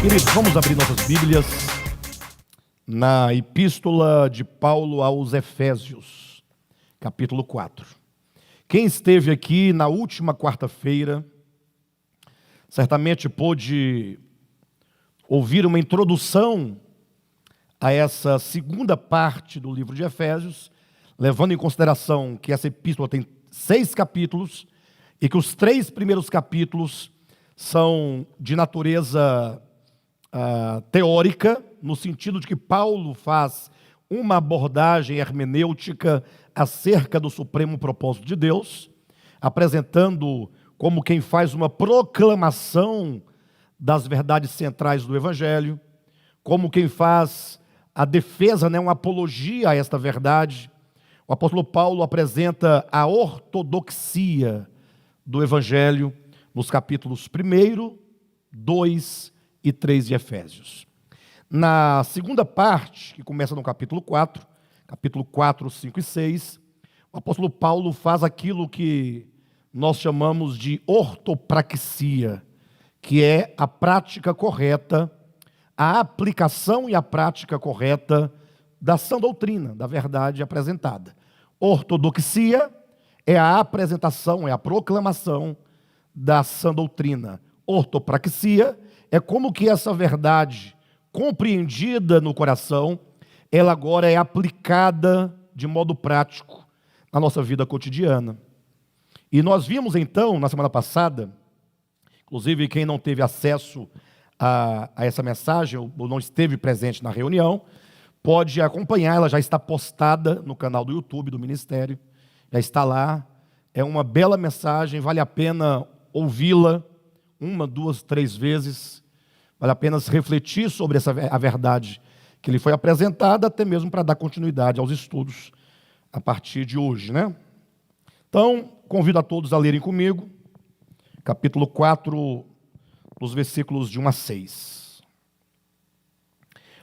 Queridos, vamos abrir nossas Bíblias na Epístola de Paulo aos Efésios, capítulo 4. Quem esteve aqui na última quarta-feira, certamente pôde ouvir uma introdução a essa segunda parte do livro de Efésios, levando em consideração que essa epístola tem 6 capítulos e que os 3 primeiros capítulos são de natureza teórica, no sentido de que Paulo faz uma abordagem hermenêutica acerca do supremo propósito de Deus, apresentando como quem faz uma proclamação das verdades centrais do Evangelho, como quem faz a defesa, uma apologia a esta verdade. O apóstolo Paulo apresenta a ortodoxia do Evangelho nos capítulos 1, 2 e 3 de Efésios. Na segunda parte, que começa no capítulo 4, 5 e 6, o apóstolo Paulo faz aquilo que nós chamamos de ortopraxia, que é a prática correta, a aplicação e a prática correta da sã doutrina, da verdade apresentada. Ortodoxia é a apresentação, é a proclamação da sã doutrina. Ortopraxia é como que essa verdade, compreendida no coração, ela agora é aplicada de modo prático na nossa vida cotidiana. E nós vimos então, na semana passada, inclusive quem não teve acesso a essa mensagem, ou não esteve presente na reunião, pode acompanhar, ela já está postada no canal do YouTube do Ministério, já está lá, é uma bela mensagem, vale a pena ouvi-la 1, 2, 3 vezes, vale a pena refletir sobre a verdade que lhe foi apresentada, até mesmo para dar continuidade aos estudos a partir de hoje, Então, convido a todos a lerem comigo, capítulo 4, os versículos de 1 a 6.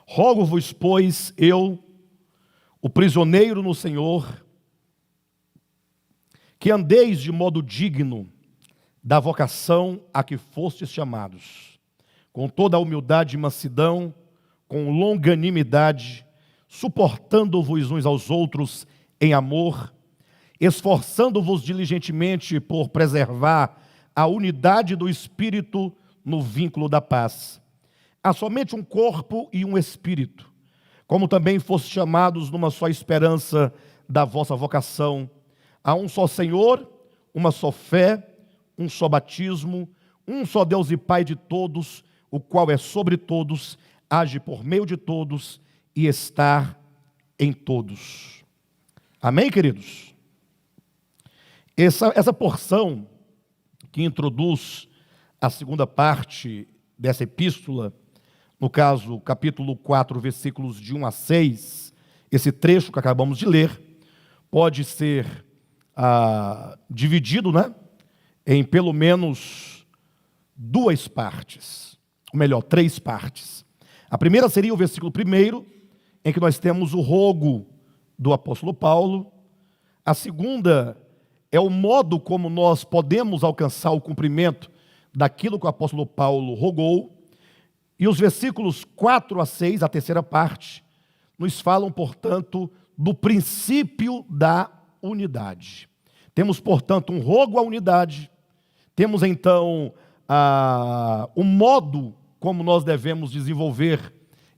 Rogo-vos, pois, eu, o prisioneiro no Senhor, que andeis de modo digno da vocação a que fostes chamados, com toda a humildade e mansidão, com longanimidade, suportando-vos uns aos outros em amor, esforçando-vos diligentemente por preservar a unidade do Espírito no vínculo da paz. Há somente um corpo e um Espírito, como também fostes chamados numa só esperança da vossa vocação. Há um só Senhor, uma só fé, um só batismo, um só Deus e Pai de todos, o qual é sobre todos, age por meio de todos e está em todos. Amém, queridos? Essa porção que introduz a segunda parte dessa epístola, no caso, capítulo 4, versículos de 1 a 6, esse trecho que acabamos de ler, pode ser dividido, em pelo menos 2 partes, ou melhor, 3 partes. A primeira seria o versículo 1, em que nós temos o rogo do apóstolo Paulo. A segunda é o modo como nós podemos alcançar o cumprimento daquilo que o apóstolo Paulo rogou. E os versículos 4 a 6, a terceira parte, nos falam, portanto, do princípio da unidade. Temos, portanto, um rogo à unidade. Temos, então, o modo como nós devemos desenvolver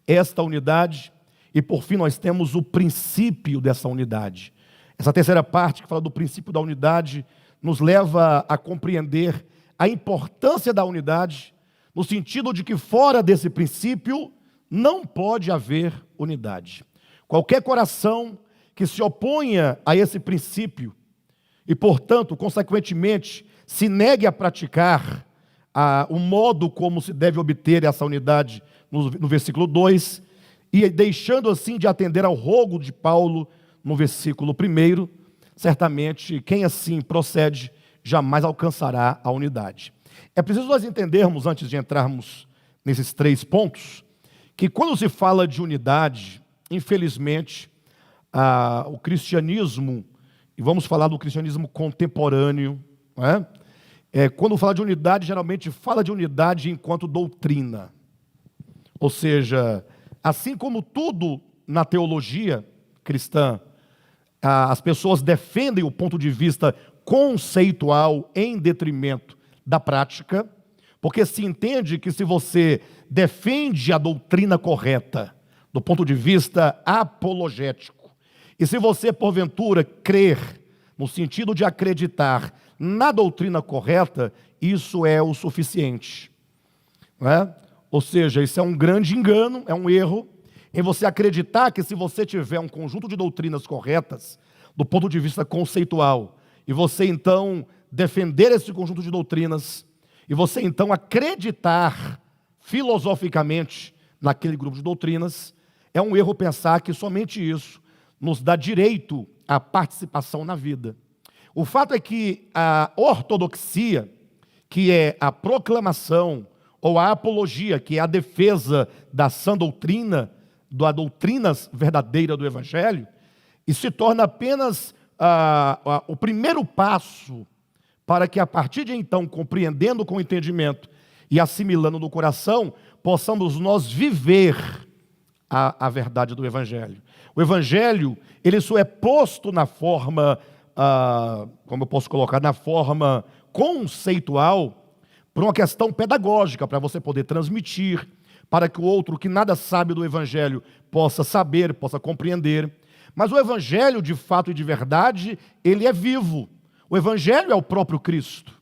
esta unidade. E, por fim, nós temos o princípio dessa unidade. Essa terceira parte, que fala do princípio da unidade, nos leva a compreender a importância da unidade, no sentido de que fora desse princípio não pode haver unidade. Qualquer coração que se oponha a esse princípio e, portanto, consequentemente, se negue a praticar o modo como se deve obter essa unidade no versículo 2, e deixando assim de atender ao rogo de Paulo no versículo 1, certamente quem assim procede jamais alcançará a unidade. É preciso nós entendermos, antes de entrarmos nesses 3 pontos, que quando se fala de unidade, infelizmente, o cristianismo, e vamos falar do cristianismo contemporâneo, quando fala de unidade, geralmente fala de unidade enquanto doutrina. Ou seja, assim como tudo na teologia cristã, as pessoas defendem o ponto de vista conceitual em detrimento da prática, porque se entende que se você defende a doutrina correta do ponto de vista apologético, e se você porventura crer no sentido de acreditar na doutrina correta, isso é o suficiente, não é? Ou seja, isso é um grande engano, é um erro, em você acreditar que se você tiver um conjunto de doutrinas corretas, do ponto de vista conceitual, e você então defender esse conjunto de doutrinas, e você então acreditar filosoficamente naquele grupo de doutrinas, é um erro pensar que somente isso nos dá direito à participação na vida. O fato é que a ortodoxia, que é a proclamação, ou a apologia, que é a defesa da sã doutrina, da doutrina verdadeira do Evangelho, e se torna apenas o primeiro passo para que, a partir de então, compreendendo com entendimento e assimilando no coração, possamos nós viver a verdade do Evangelho. O Evangelho, ele só é posto na forma, como eu posso colocar, na forma conceitual, por uma questão pedagógica, para você poder transmitir, para que o outro que nada sabe do Evangelho possa saber, possa compreender. Mas o Evangelho, de fato e de verdade, ele é vivo. O Evangelho é o próprio Cristo.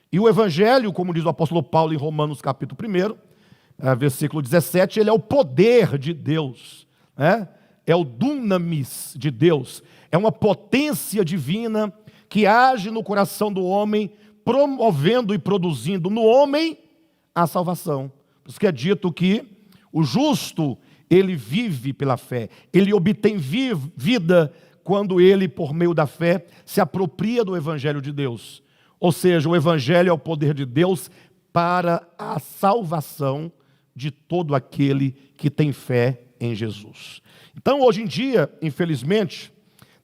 E o Evangelho, como diz o apóstolo Paulo em Romanos capítulo 1, versículo 17, ele é o poder de Deus, né? É o dunamis de Deus, é uma potência divina que age no coração do homem, promovendo e produzindo no homem a salvação. Por isso que é dito que o justo, ele vive pela fé, ele obtém vida quando ele, por meio da fé, se apropria do Evangelho de Deus. Ou seja, o Evangelho é o poder de Deus para a salvação de todo aquele que tem fé em Jesus. Então, hoje em dia, infelizmente,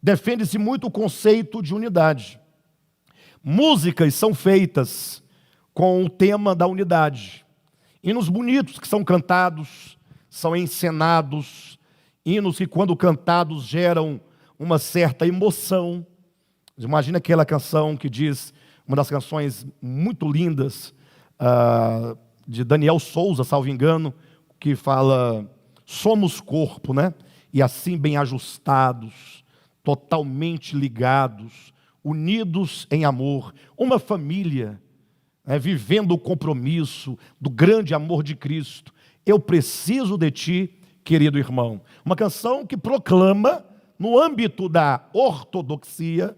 defende-se muito o conceito de unidade. Músicas são feitas com o tema da unidade. Hinos bonitos que são cantados, são encenados, hinos que, quando cantados, geram uma certa emoção. Imagina aquela canção que diz, uma das canções muito lindas, de Daniel Souza, salvo engano, que fala, somos corpo, né? E assim bem ajustados, totalmente ligados, unidos em amor, uma família, vivendo o compromisso do grande amor de Cristo. Eu preciso de ti, querido irmão. Uma canção que proclama, no âmbito da ortodoxia,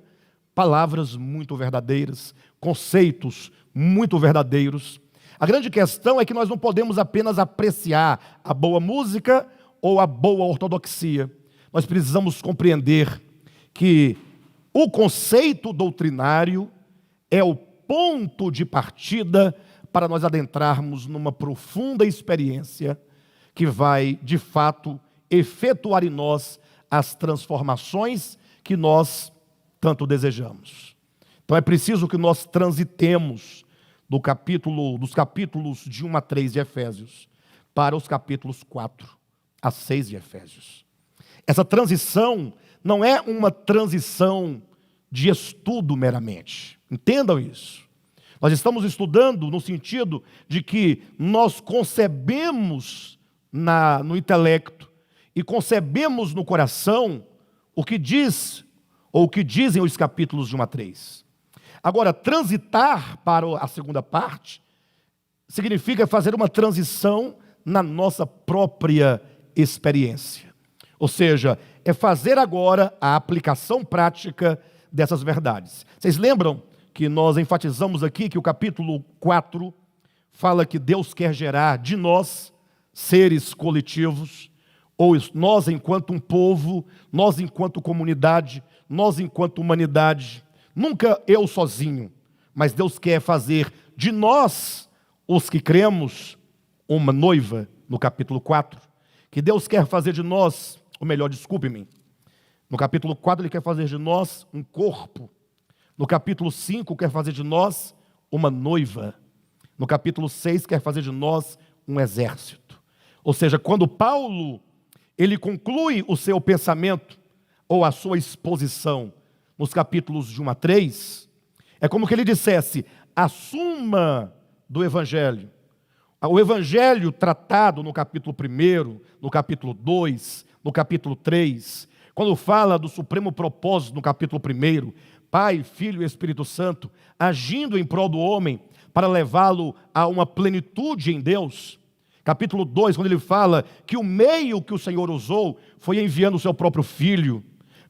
palavras muito verdadeiras, conceitos muito verdadeiros. A grande questão é que nós não podemos apenas apreciar a boa música ou a boa ortodoxia. Nós precisamos compreender que o conceito doutrinário é o ponto de partida para nós adentrarmos numa profunda experiência que vai, de fato, efetuar em nós as transformações que nós tanto desejamos. Então é preciso que nós transitemos dos capítulos de 1 a 3 de Efésios para os capítulos 4 a 6 de Efésios. Essa transição não é uma transição de estudo meramente. Entendam isso. Nós estamos estudando no sentido de que nós concebemos no intelecto e concebemos no coração o que diz, ou o que dizem os capítulos de 1 a 3. Agora, transitar para a segunda parte significa fazer uma transição na nossa própria experiência. Ou seja, é fazer agora a aplicação prática dessas verdades. Vocês lembram que nós enfatizamos aqui que o capítulo 4 fala que Deus quer gerar de nós seres coletivos, ou nós enquanto um povo, nós enquanto comunidade, nós enquanto humanidade, nunca eu sozinho, mas Deus quer fazer de nós, os que cremos, uma noiva, no capítulo 4, que Deus quer fazer de nós, ou melhor, desculpe-me, no capítulo 4 Ele quer fazer de nós um corpo, no capítulo 5 quer fazer de nós uma noiva, no capítulo 6 quer fazer de nós um exército. Ou seja, quando Paulo ele conclui o seu pensamento ou a sua exposição nos capítulos de 1 a 3, é como que ele dissesse a suma do Evangelho. O Evangelho tratado no capítulo 1, no capítulo 2, no capítulo 3, quando fala do supremo propósito no capítulo 1, Pai, Filho e Espírito Santo, agindo em prol do homem para levá-lo a uma plenitude em Deus. Capítulo 2, quando ele fala que o meio que o Senhor usou foi enviando o seu próprio Filho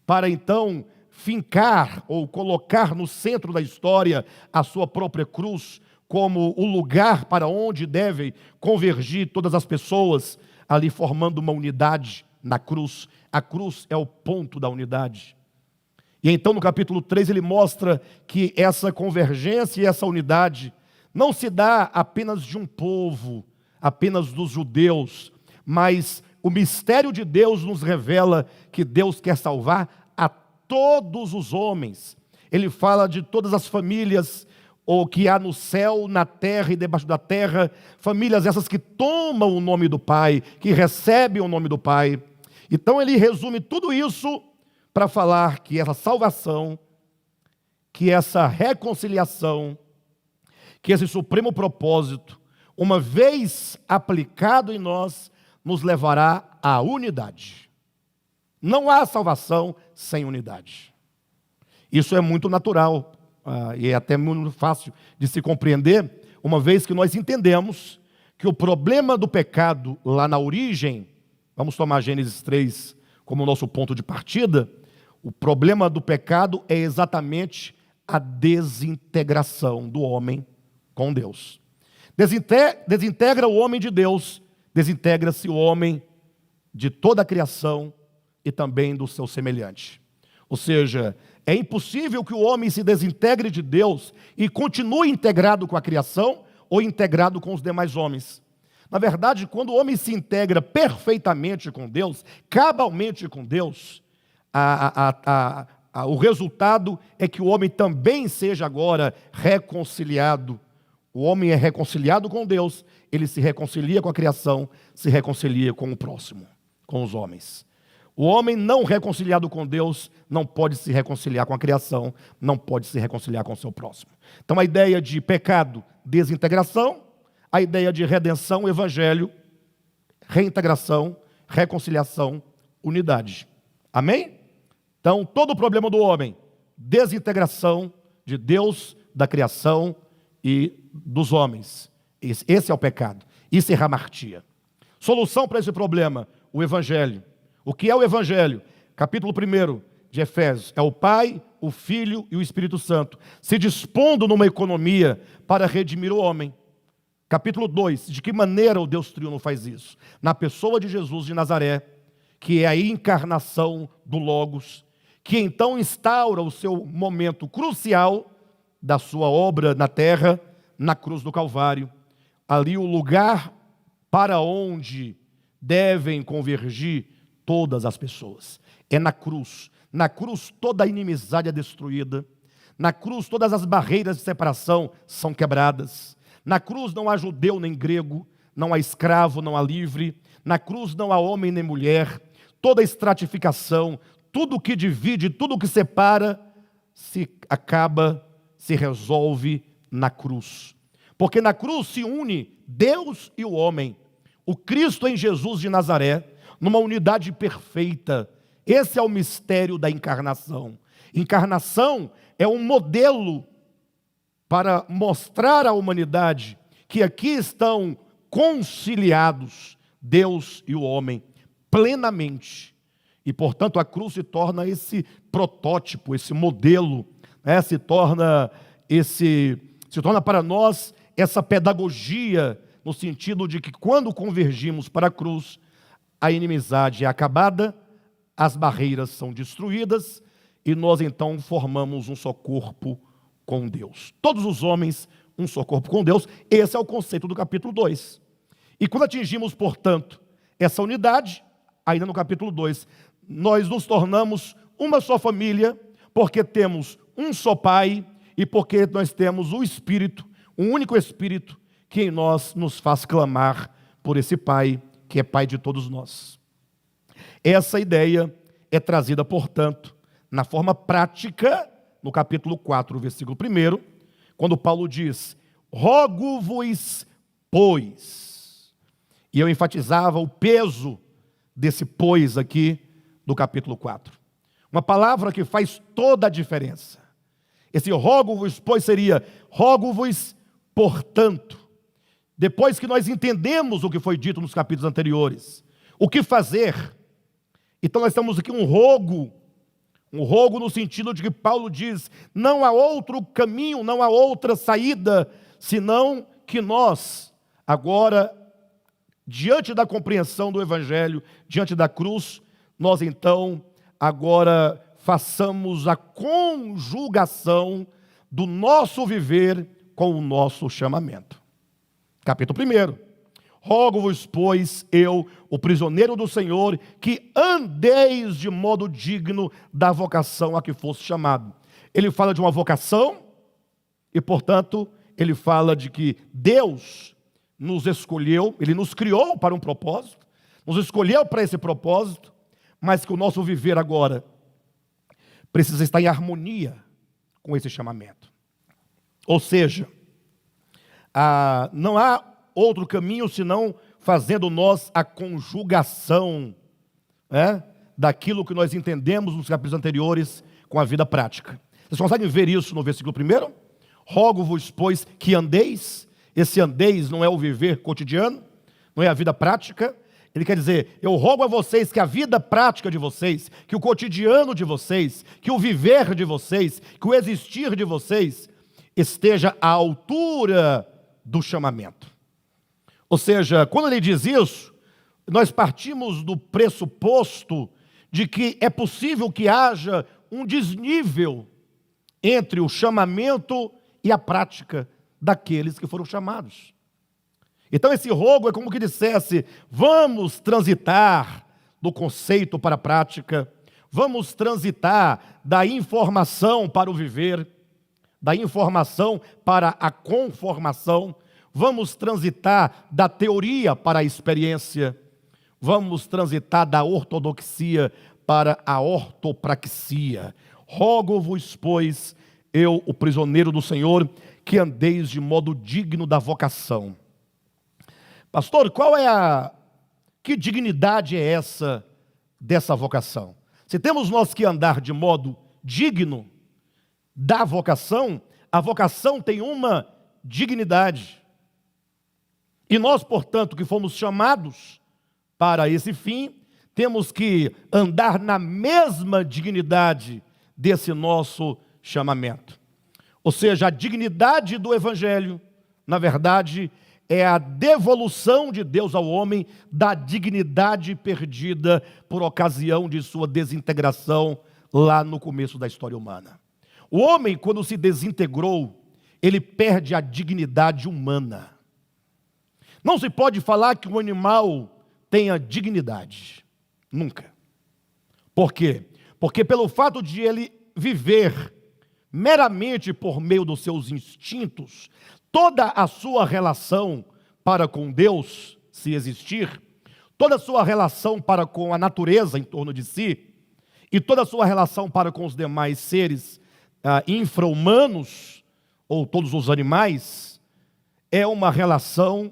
para então fincar ou colocar no centro da história a sua própria cruz como o lugar para onde devem convergir todas as pessoas, ali formando uma unidade na cruz. A cruz é o ponto da unidade. E então no capítulo 3 ele mostra que essa convergência e essa unidade não se dá apenas de um povo, apenas dos judeus, mas o mistério de Deus nos revela que Deus quer salvar a todos os homens. Ele fala de todas as famílias, ou que há no céu, na terra e debaixo da terra, famílias essas que tomam o nome do Pai, que recebem o nome do Pai. Então ele resume tudo isso para falar que essa salvação, que essa reconciliação, que esse supremo propósito, uma vez aplicado em nós, nos levará à unidade. Não há salvação sem unidade. Isso é muito natural e é até muito fácil de se compreender, uma vez que nós entendemos que o problema do pecado lá na origem, vamos tomar Gênesis 3 como nosso ponto de partida, o problema do pecado é exatamente a desintegração do homem com Deus. Desintegra o homem de Deus, desintegra-se o homem de toda a criação e também do seu semelhante. Ou seja, é impossível que o homem se desintegre de Deus e continue integrado com a criação ou integrado com os demais homens. Na verdade, quando o homem se integra perfeitamente com Deus, cabalmente com Deus, o resultado é que o homem também seja agora reconciliado. O homem é reconciliado com Deus, ele se reconcilia com a criação, se reconcilia com o próximo, com os homens. O homem não reconciliado com Deus não pode se reconciliar com a criação, não pode se reconciliar com o seu próximo. Então a ideia de pecado, desintegração, a ideia de redenção, evangelho, reintegração, reconciliação, unidade. Amém? Então todo o problema do homem, desintegração de Deus, da criação e dos homens. Esse é o pecado. Isso é hamartia. Solução para esse problema, o evangelho. O que é o evangelho? Capítulo 1 de Efésios. É o Pai, o Filho e o Espírito Santo se dispondo numa economia para redimir o homem. Capítulo 2. De que maneira o Deus Triuno faz isso? Na pessoa de Jesus de Nazaré, que é a encarnação do Logos, que então instaura o seu momento crucial da sua obra na terra, na cruz do Calvário. Ali o lugar para onde devem convergir todas as pessoas. É na cruz. Na cruz toda a inimizade é destruída. Na cruz todas as barreiras de separação são quebradas. Na cruz não há judeu nem grego, não há escravo, não há livre. Na cruz não há homem nem mulher. Toda a estratificação, tudo que divide, tudo que separa, se resolve na cruz. Porque na cruz se une Deus e o homem. O Cristo em Jesus de Nazaré, numa unidade perfeita. Esse é o mistério da encarnação. Encarnação é um modelo para mostrar à humanidade que aqui estão conciliados Deus e o homem plenamente. E, portanto, a cruz se torna esse protótipo, esse modelo, se torna para nós essa pedagogia, no sentido de que quando convergimos para a cruz, a inimizade é acabada, as barreiras são destruídas e nós então formamos um só corpo com Deus. Todos os homens, um só corpo com Deus. Esse é o conceito do capítulo 2. E quando atingimos, portanto, essa unidade, ainda no capítulo 2, nós nos tornamos uma só família, porque temos um só Pai e porque nós temos o Espírito, um único Espírito, que em nós nos faz clamar por esse Pai, que é Pai de todos nós. Essa ideia é trazida, portanto, na forma prática, no capítulo 4, versículo 1, quando Paulo diz: rogo-vos, pois. E eu enfatizava o peso desse pois aqui do capítulo 4. Uma palavra que faz toda a diferença. Esse rogo-vos, pois, seria rogo-vos, portanto. Depois que nós entendemos o que foi dito nos capítulos anteriores, o que fazer? Então nós temos aqui um rogo no sentido de que Paulo diz: não há outro caminho, não há outra saída, senão que nós, agora, diante da compreensão do Evangelho, diante da cruz, nós então, agora, façamos a conjugação do nosso viver com o nosso chamamento. Capítulo 1. Rogo-vos, pois, eu, o prisioneiro do Senhor, que andeis de modo digno da vocação a que fosse chamado. Ele fala de uma vocação e, portanto, ele fala de que Deus nos escolheu, Ele nos criou para um propósito, nos escolheu para esse propósito, mas que o nosso viver agora precisa estar em harmonia com esse chamamento. Ou seja, não há outro caminho senão fazendo nós a conjugação, daquilo que nós entendemos nos capítulos anteriores com a vida prática. Vocês conseguem ver isso no versículo 1? Rogo-vos, pois, que andeis. Esse andeis não é o viver cotidiano, não é a vida prática. Ele quer dizer: eu rogo a vocês que a vida prática de vocês, que o cotidiano de vocês, que o viver de vocês, que o existir de vocês esteja à altura do chamamento. Ou seja, quando ele diz isso, nós partimos do pressuposto de que é possível que haja um desnível entre o chamamento e a prática daqueles que foram chamados. Então esse rogo é como que dissesse: vamos transitar do conceito para a prática, vamos transitar da informação para o viver, da informação para a conformação, vamos transitar da teoria para a experiência, vamos transitar da ortodoxia para a ortopraxia. Rogo-vos, pois, eu, o prisioneiro do Senhor, que andeis de modo digno da vocação. Pastor, que dignidade é essa dessa vocação? Se temos nós que andar de modo digno da vocação, a vocação tem uma dignidade. E nós, portanto, que fomos chamados para esse fim, temos que andar na mesma dignidade desse nosso chamamento. Ou seja, a dignidade do Evangelho, na verdade, é a devolução de Deus ao homem da dignidade perdida por ocasião de sua desintegração lá no começo da história humana. O homem, quando se desintegrou, ele perde a dignidade humana. Não se pode falar que um animal tenha dignidade. Nunca. Por quê? Porque pelo fato de ele viver meramente por meio dos seus instintos, toda a sua relação para com Deus, se existir, toda a sua relação para com a natureza em torno de si, e toda a sua relação para com os demais seres infra-humanos, ou todos os animais, é uma relação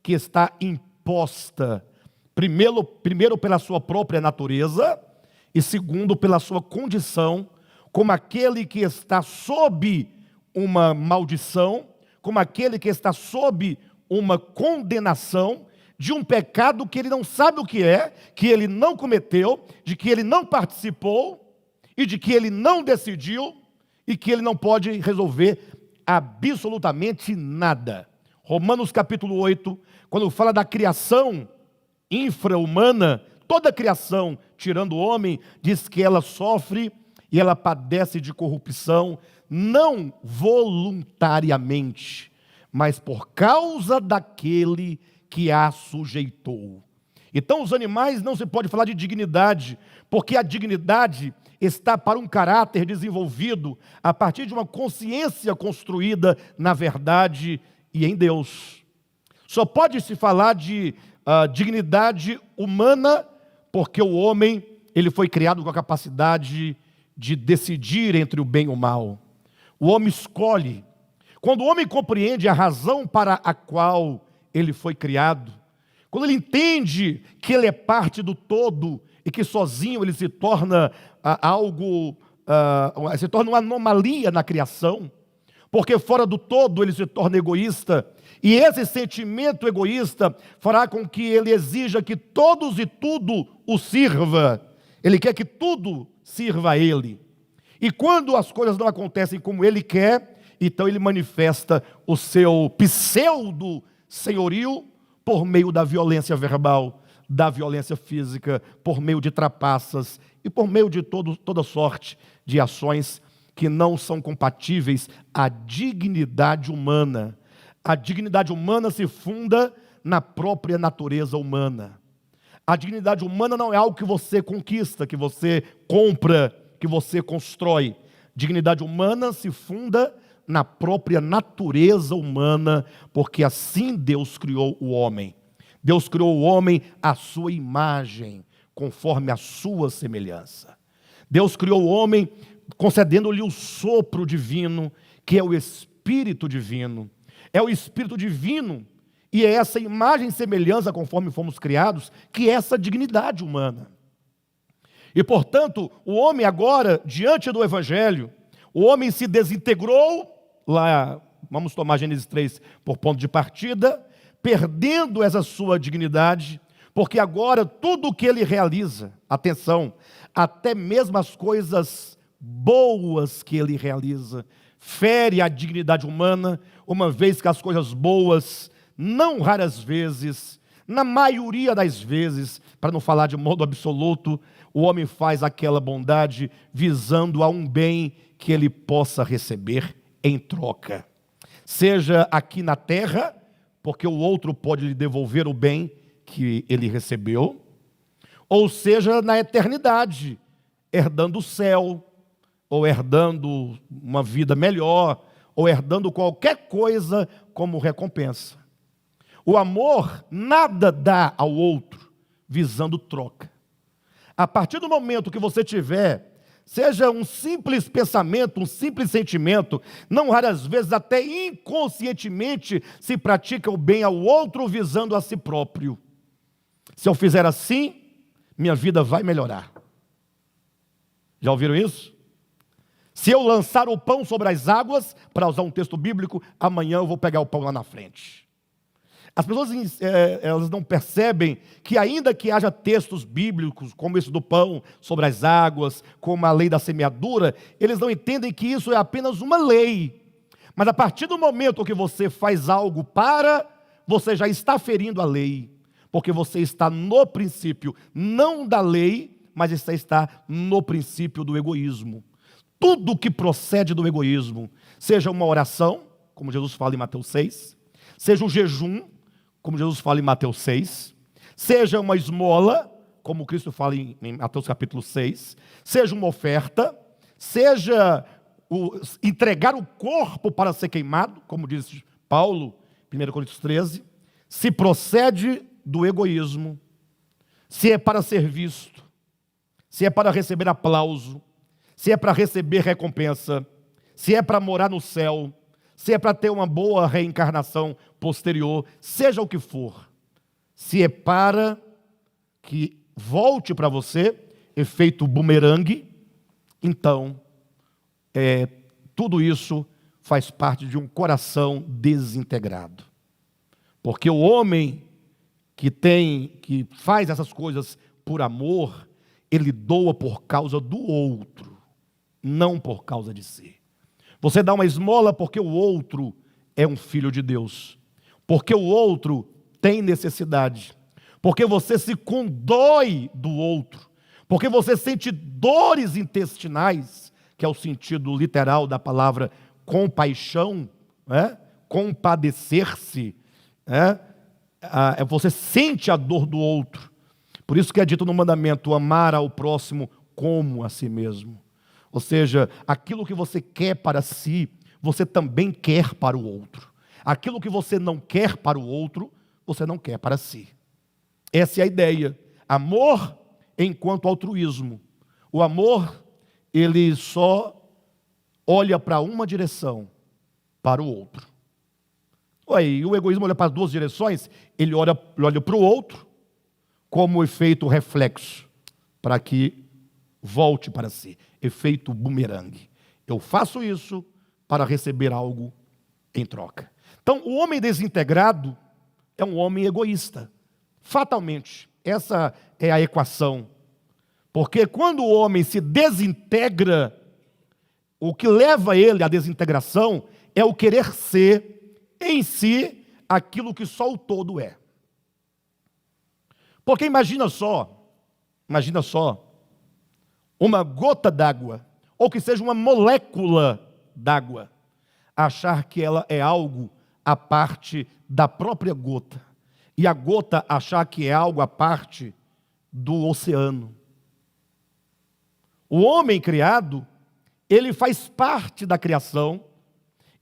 que está imposta, primeiro pela sua própria natureza, e segundo pela sua condição, como aquele que está sob uma maldição, como aquele que está sob uma condenação de um pecado que ele não sabe o que é, que ele não cometeu, de que ele não participou, e de que ele não decidiu, e que ele não pode resolver absolutamente nada. Romanos capítulo 8, quando fala da criação infra-humana, toda a criação, tirando o homem, diz que ela sofre e ela padece de corrupção, não voluntariamente, mas por causa daquele que a sujeitou. Então os animais não se pode falar de dignidade, porque a dignidade está para um caráter desenvolvido a partir de uma consciência construída na verdade e em Deus. Só pode se falar de a dignidade humana, porque o homem ele foi criado com a capacidade de decidir entre o bem e o mal. O homem escolhe. Quando o homem compreende a razão para a qual ele foi criado, quando ele entende que ele é parte do todo e que sozinho ele se torna se torna uma anomalia na criação, porque fora do todo ele se torna egoísta, e esse sentimento egoísta fará com que ele exija que todos e tudo o sirva. Ele quer que tudo sirva a ele. E quando as coisas não acontecem como ele quer, então ele manifesta o seu pseudo-senhorio por meio da violência verbal, da violência física, por meio de trapaças e por meio de toda sorte de ações que não são compatíveis à dignidade humana. A dignidade humana se funda na própria natureza humana. A dignidade humana não é algo que você conquista, que você compra, que você constrói. Dignidade humana se funda na própria natureza humana, porque assim Deus criou o homem. Deus criou o homem à sua imagem, conforme a sua semelhança. Deus criou o homem concedendo-lhe o sopro divino, que é o Espírito divino. É o Espírito divino, e é essa imagem e semelhança, conforme fomos criados, que é essa dignidade humana. E, portanto, o homem agora, diante do Evangelho, o homem se desintegrou, lá, vamos tomar Gênesis 3 por ponto de partida, perdendo essa sua dignidade, porque agora tudo o que ele realiza, atenção, até mesmo as coisas boas que ele realiza, fere a dignidade humana, uma vez que as coisas boas, não raras vezes, na maioria das vezes, para não falar de modo absoluto, o homem faz aquela bondade visando a um bem que ele possa receber em troca. Seja aqui na terra, porque o outro pode lhe devolver o bem que ele recebeu, ou seja na eternidade, herdando o céu, ou herdando uma vida melhor, ou herdando qualquer coisa como recompensa. O amor nada dá ao outro visando troca. A partir do momento que você tiver, seja um simples pensamento, um simples sentimento, não raras vezes até inconscientemente se pratica o bem ao outro visando a si próprio. Se eu fizer assim, minha vida vai melhorar. Já ouviram isso? Se eu lançar o pão sobre as águas, para usar um texto bíblico, amanhã eu vou pegar o pão lá na frente. As pessoas elas não percebem que ainda que haja textos bíblicos, como esse do pão sobre as águas, como a lei da semeadura, eles não entendem que isso é apenas uma lei. Mas a partir do momento que você faz algo você já está ferindo a lei, porque você está no princípio, não da lei, mas você está no princípio do egoísmo. Tudo que procede do egoísmo, seja uma oração, como Jesus fala em Mateus 6, seja um jejum, como Jesus fala em Mateus 6, seja uma esmola, como Cristo fala em Mateus capítulo 6, seja uma oferta, seja entregar o corpo para ser queimado, como diz Paulo, 1 Coríntios 13, se procede do egoísmo, se é para ser visto, se é para receber aplauso, se é para receber recompensa, se é para morar no céu, se é para ter uma boa reencarnação posterior, seja o que for, se é para que volte para você, efeito bumerangue, então, tudo isso faz parte de um coração desintegrado. Porque o homem que faz essas coisas por amor, ele doa por causa do outro, não por causa de si. Você dá uma esmola porque o outro é um filho de Deus, porque o outro tem necessidade, porque você se condói do outro, porque você sente dores intestinais, que é o sentido literal da palavra compaixão, compadecer-se, você sente a dor do outro. Por isso que é dito no mandamento, amar ao próximo como a si mesmo. Ou seja, aquilo que você quer para si, você também quer para o outro. Aquilo que você não quer para o outro, você não quer para si. Essa é a ideia. Amor enquanto altruísmo. O amor, ele só olha para uma direção, para o outro. E o egoísmo olha para as duas direções, ele olha para o outro como efeito reflexo, para que volte para si. Efeito bumerangue. Eu faço isso para receber algo em troca. Então, o homem desintegrado é um homem egoísta. Fatalmente, essa é a equação. Porque quando o homem se desintegra, o que leva ele à desintegração é o querer ser em si aquilo que só o todo é. Porque imagina só, uma gota d'água, ou que seja uma molécula d'água, achar que ela é algo à parte da própria gota, e a gota achar que é algo à parte do oceano. O homem criado, ele faz parte da criação,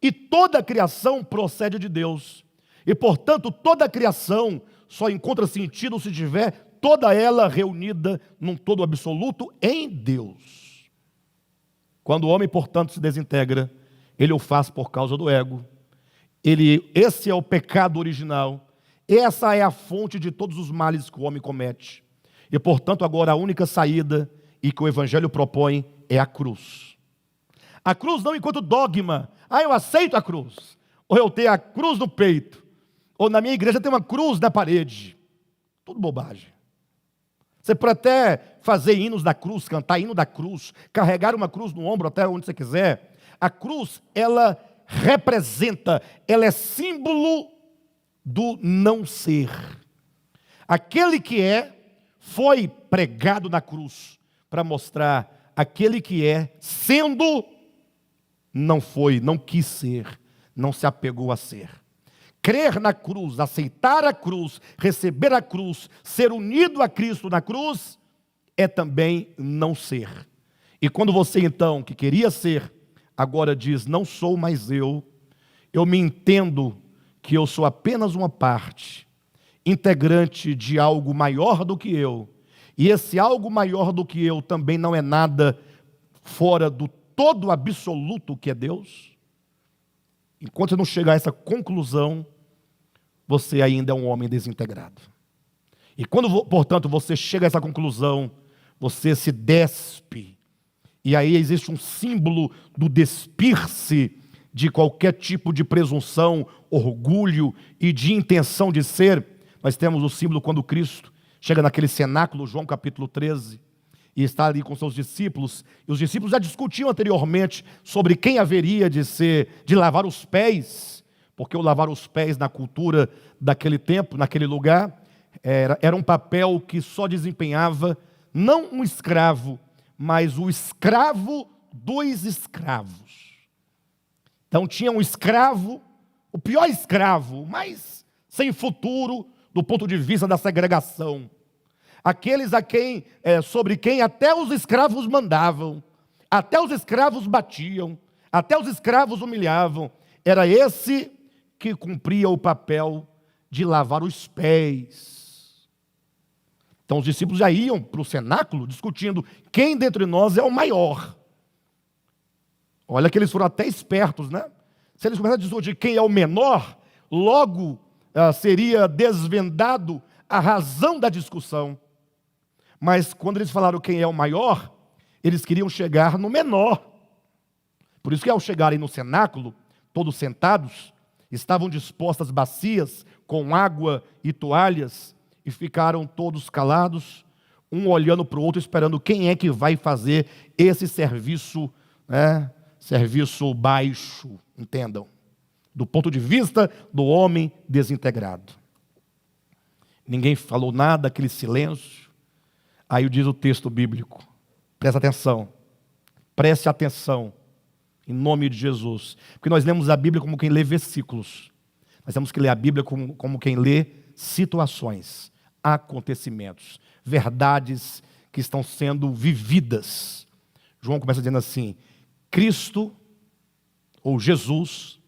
e toda a criação procede de Deus. E, portanto, toda a criação só encontra sentido se tiver toda ela reunida num todo absoluto em Deus. Quando o homem, portanto, se desintegra, ele o faz por causa do ego. Esse é o pecado original. Essa é a fonte de todos os males que o homem comete. E, portanto, agora a única saída e que o Evangelho propõe é a cruz. A cruz não enquanto dogma. Eu aceito a cruz. Ou eu tenho a cruz no peito. Ou na minha igreja tem uma cruz na parede. Tudo bobagem. Você pode até fazer hinos da cruz, cantar hino da cruz, carregar uma cruz no ombro até onde você quiser. A cruz, ela representa, ela é símbolo do não ser. Aquele que é, foi pregado na cruz para mostrar aquele que é, sendo, não foi, não quis ser, não se apegou a ser. Crer na cruz, aceitar a cruz, receber a cruz, ser unido a Cristo na cruz, é também não ser. E quando você então, que queria ser, agora diz, não sou mais eu me entendo que eu sou apenas uma parte, integrante de algo maior do que eu, e esse algo maior do que eu também não é nada fora do todo absoluto que é Deus. Enquanto você não chegar a essa conclusão, você ainda é um homem desintegrado. E quando, portanto, você chega a essa conclusão, você se despe. E aí existe um símbolo do despir-se de qualquer tipo de presunção, orgulho e de intenção de ser. Nós temos o símbolo quando Cristo chega naquele cenáculo, João capítulo 13, e está ali com seus discípulos, e os discípulos já discutiam anteriormente sobre quem haveria de lavar os pés, porque o lavar os pés na cultura daquele tempo, naquele lugar, era um papel que só desempenhava não um escravo, mas o escravo dos escravos. Então tinha um escravo, o pior escravo, mas sem futuro do ponto de vista da segregação. Aqueles sobre quem até os escravos mandavam, até os escravos batiam, até os escravos humilhavam. Era esse que cumpria o papel de lavar os pés. Então os discípulos já iam para o cenáculo discutindo quem dentre nós é o maior. Olha que eles foram até espertos, né? Se eles começassem a discutir quem é o menor, logo seria desvendado a razão da discussão. Mas quando eles falaram quem é o maior, eles queriam chegar no menor. Por isso que ao chegarem no cenáculo, todos sentados, estavam dispostas bacias com água e toalhas, e ficaram todos calados, um olhando para o outro, esperando quem é que vai fazer esse serviço, serviço baixo, entendam, do ponto de vista do homem desintegrado. Ninguém falou nada, aquele silêncio. Aí diz o texto bíblico, preste atenção, em nome de Jesus, porque nós lemos a Bíblia como quem lê versículos, nós temos que ler a Bíblia como quem lê situações, acontecimentos, verdades que estão sendo vividas. João começa dizendo assim, Cristo, ou Jesus,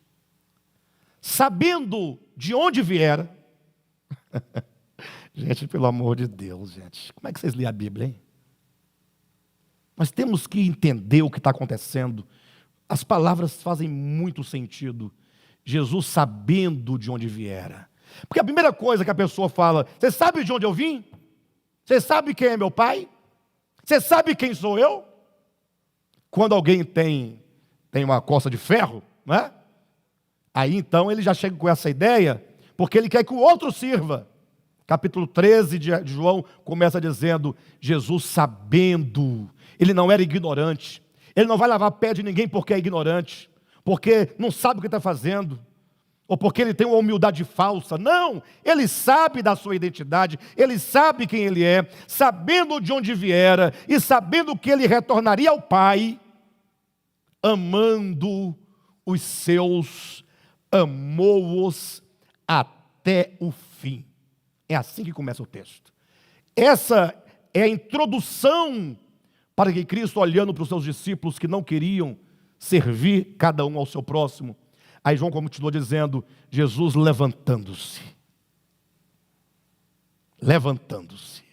sabendo de onde viera, Gente, pelo amor de Deus, gente. Como é que vocês lêem a Bíblia, hein? Nós temos que entender o que está acontecendo. As palavras fazem muito sentido. Jesus sabendo de onde viera. Porque a primeira coisa que a pessoa fala: você sabe de onde eu vim? Você sabe quem é meu pai? Você sabe quem sou eu? Quando alguém tem uma costa de ferro, né? Aí então ele já chega com essa ideia, porque ele quer que o outro sirva. Capítulo 13 de João começa dizendo: Jesus sabendo, ele não era ignorante, ele não vai lavar pé de ninguém porque é ignorante, porque não sabe o que está fazendo, ou porque ele tem uma humildade falsa. Não, ele sabe da sua identidade, ele sabe quem ele é, sabendo de onde viera e sabendo que ele retornaria ao Pai, amando os seus, amou-os até o fim. É assim que começa o texto. Essa é a introdução para que Cristo, olhando para os seus discípulos que não queriam servir cada um ao seu próximo, aí João continua dizendo: Jesus levantando-se. Levantando-se.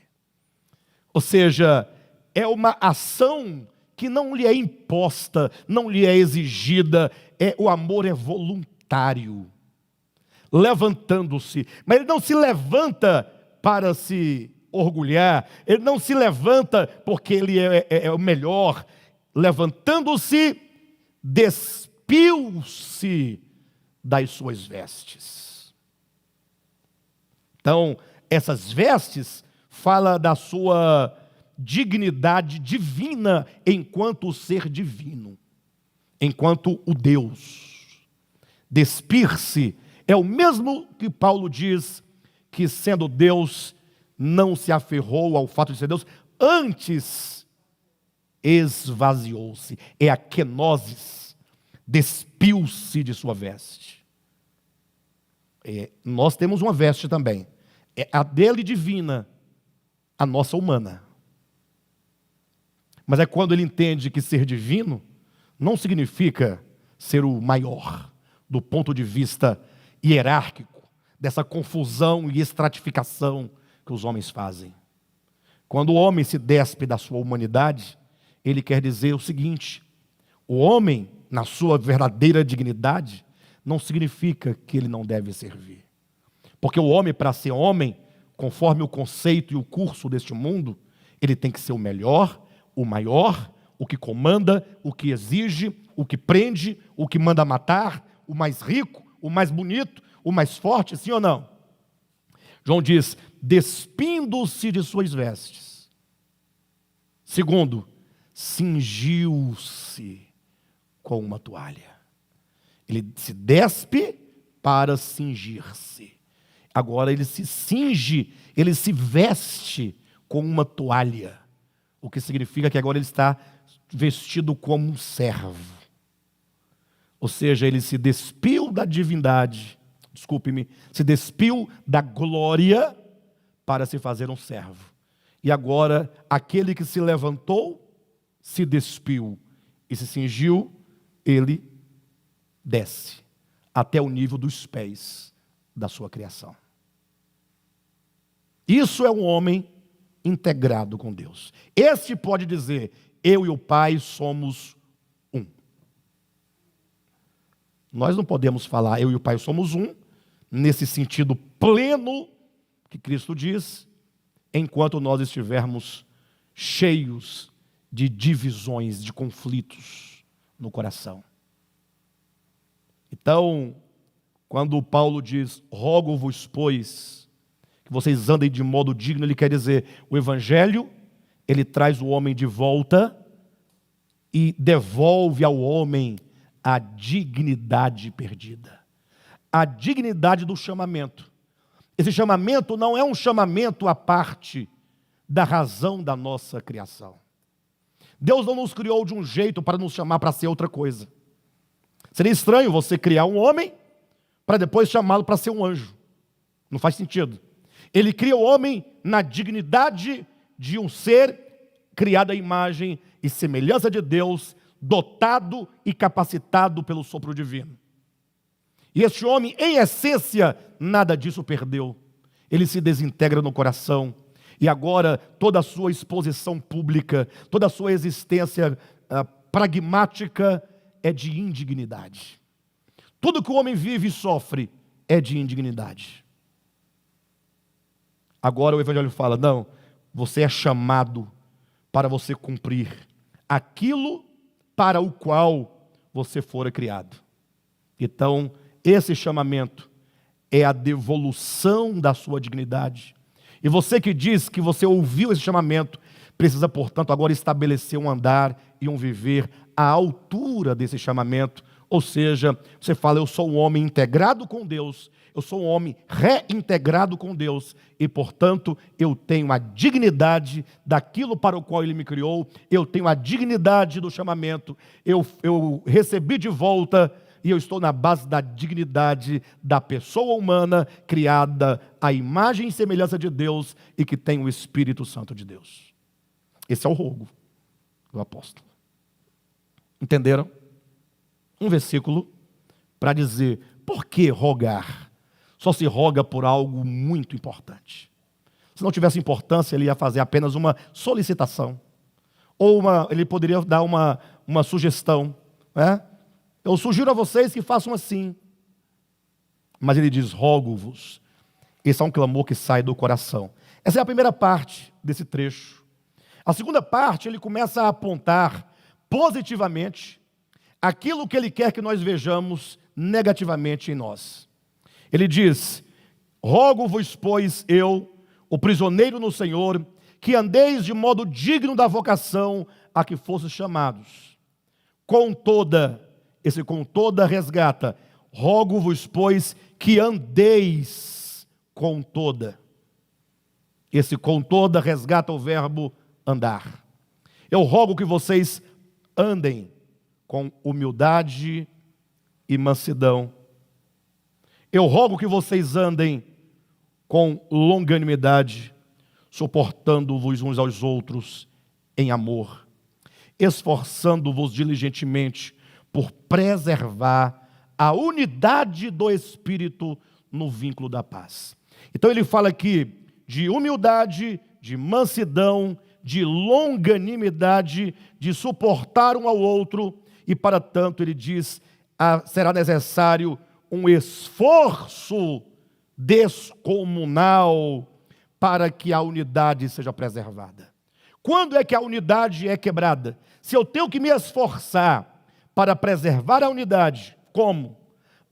Ou seja, é uma ação que não lhe é imposta, não lhe é exigida, o amor é voluntário. Levantando-se, mas ele não se levanta para se orgulhar, ele não se levanta porque ele é o melhor. Levantando-se, despiu-se das suas vestes. Então, essas vestes fala da sua dignidade divina enquanto ser divino, enquanto o Deus. Despir-se é o mesmo que Paulo diz que, sendo Deus, não se aferrou ao fato de ser Deus, antes esvaziou-se. É a kenosis, despiu-se de sua veste. Nós temos uma veste também, é a dele divina, a nossa humana. Mas é quando ele entende que ser divino não significa ser o maior, do ponto de vista hierárquico, dessa confusão e estratificação que os homens fazem. Quando o homem se despe da sua humanidade, ele quer dizer o seguinte: o homem, na sua verdadeira dignidade, não significa que ele não deve servir. Porque o homem, para ser homem, conforme o conceito e o curso deste mundo, ele tem que ser o melhor, o maior, o que comanda, o que exige, o que prende, o que manda matar, o mais rico, o mais bonito, o mais forte, sim ou não? João diz: despindo-se de suas vestes. Segundo, cingiu-se com uma toalha. Ele se despe para cingir-se. Agora ele se cinge, ele se veste com uma toalha. O que significa que agora ele está vestido como um servo. Ou seja, ele se despiu da divindade, se despiu da glória para se fazer um servo. E agora, aquele que se levantou, se despiu e se cingiu, ele desce até o nível dos pés da sua criação. Isso é um homem integrado com Deus. Este pode dizer: eu e o Pai somos um. Nós não podemos falar eu e o Pai somos um, nesse sentido pleno que Cristo diz, enquanto nós estivermos cheios de divisões, de conflitos no coração. Então, quando Paulo diz: rogo-vos, pois, que vocês andem de modo digno, ele quer dizer, o Evangelho, ele traz o homem de volta e devolve ao homem a dignidade perdida. A dignidade do chamamento. Esse chamamento não é um chamamento à parte da razão da nossa criação. Deus não nos criou de um jeito para nos chamar para ser outra coisa. Seria estranho você criar um homem para depois chamá-lo para ser um anjo. Não faz sentido. Ele cria o homem na dignidade de um ser criado à imagem e semelhança de Deus, dotado e capacitado pelo sopro divino. E este homem, em essência, nada disso perdeu. ele se desintegra no coração, e agora toda a sua exposição pública, toda a sua existência pragmática é de indignidade. Tudo que o homem vive e sofre é de indignidade. Agora o Evangelho fala, não, você é chamado para você cumprir aquilo para o qual você fora criado. Então, esse chamamento é a devolução da sua dignidade. E você que diz que você ouviu esse chamamento, precisa, portanto, agora estabelecer um andar e um viver à altura desse chamamento. Ou seja, você fala, eu sou um homem integrado com Deus, eu sou um homem reintegrado com Deus, e, portanto, eu tenho a dignidade daquilo para o qual Ele me criou, eu tenho a dignidade do chamamento, eu recebi de volta, e eu estou na base da dignidade da pessoa humana, criada à imagem e semelhança de Deus, e que tem o Espírito Santo de Deus. Esse é o rogo do apóstolo. Entenderam? Um versículo para dizer, por que rogar? Só se roga por algo muito importante. Se não tivesse importância, ele ia fazer apenas uma solicitação. Ou ele poderia dar uma sugestão. Né? Eu sugiro a vocês que façam assim. Mas ele diz, rogo-vos. Esse é um clamor que sai do coração. Essa é a primeira parte desse trecho. A segunda parte, ele começa a apontar positivamente aquilo que ele quer que nós vejamos negativamente em nós. Ele diz, rogo-vos, pois, eu, o prisioneiro no Senhor, que andeis de modo digno da vocação a que fostes chamados. Com toda resgata, rogo-vos, pois, que andeis com toda. Esse com toda resgata o verbo andar. Eu rogo que vocês andem com humildade e mansidão. Eu rogo que vocês andem com longanimidade, suportando-vos uns aos outros em amor, esforçando-vos diligentemente por preservar a unidade do Espírito no vínculo da paz. Então ele fala aqui de humildade, de mansidão, de longanimidade, de suportar um ao outro, e para tanto ele diz, será necessário um esforço descomunal para que a unidade seja preservada. Quando é que a unidade é quebrada? Se eu tenho que me esforçar para preservar a unidade, como?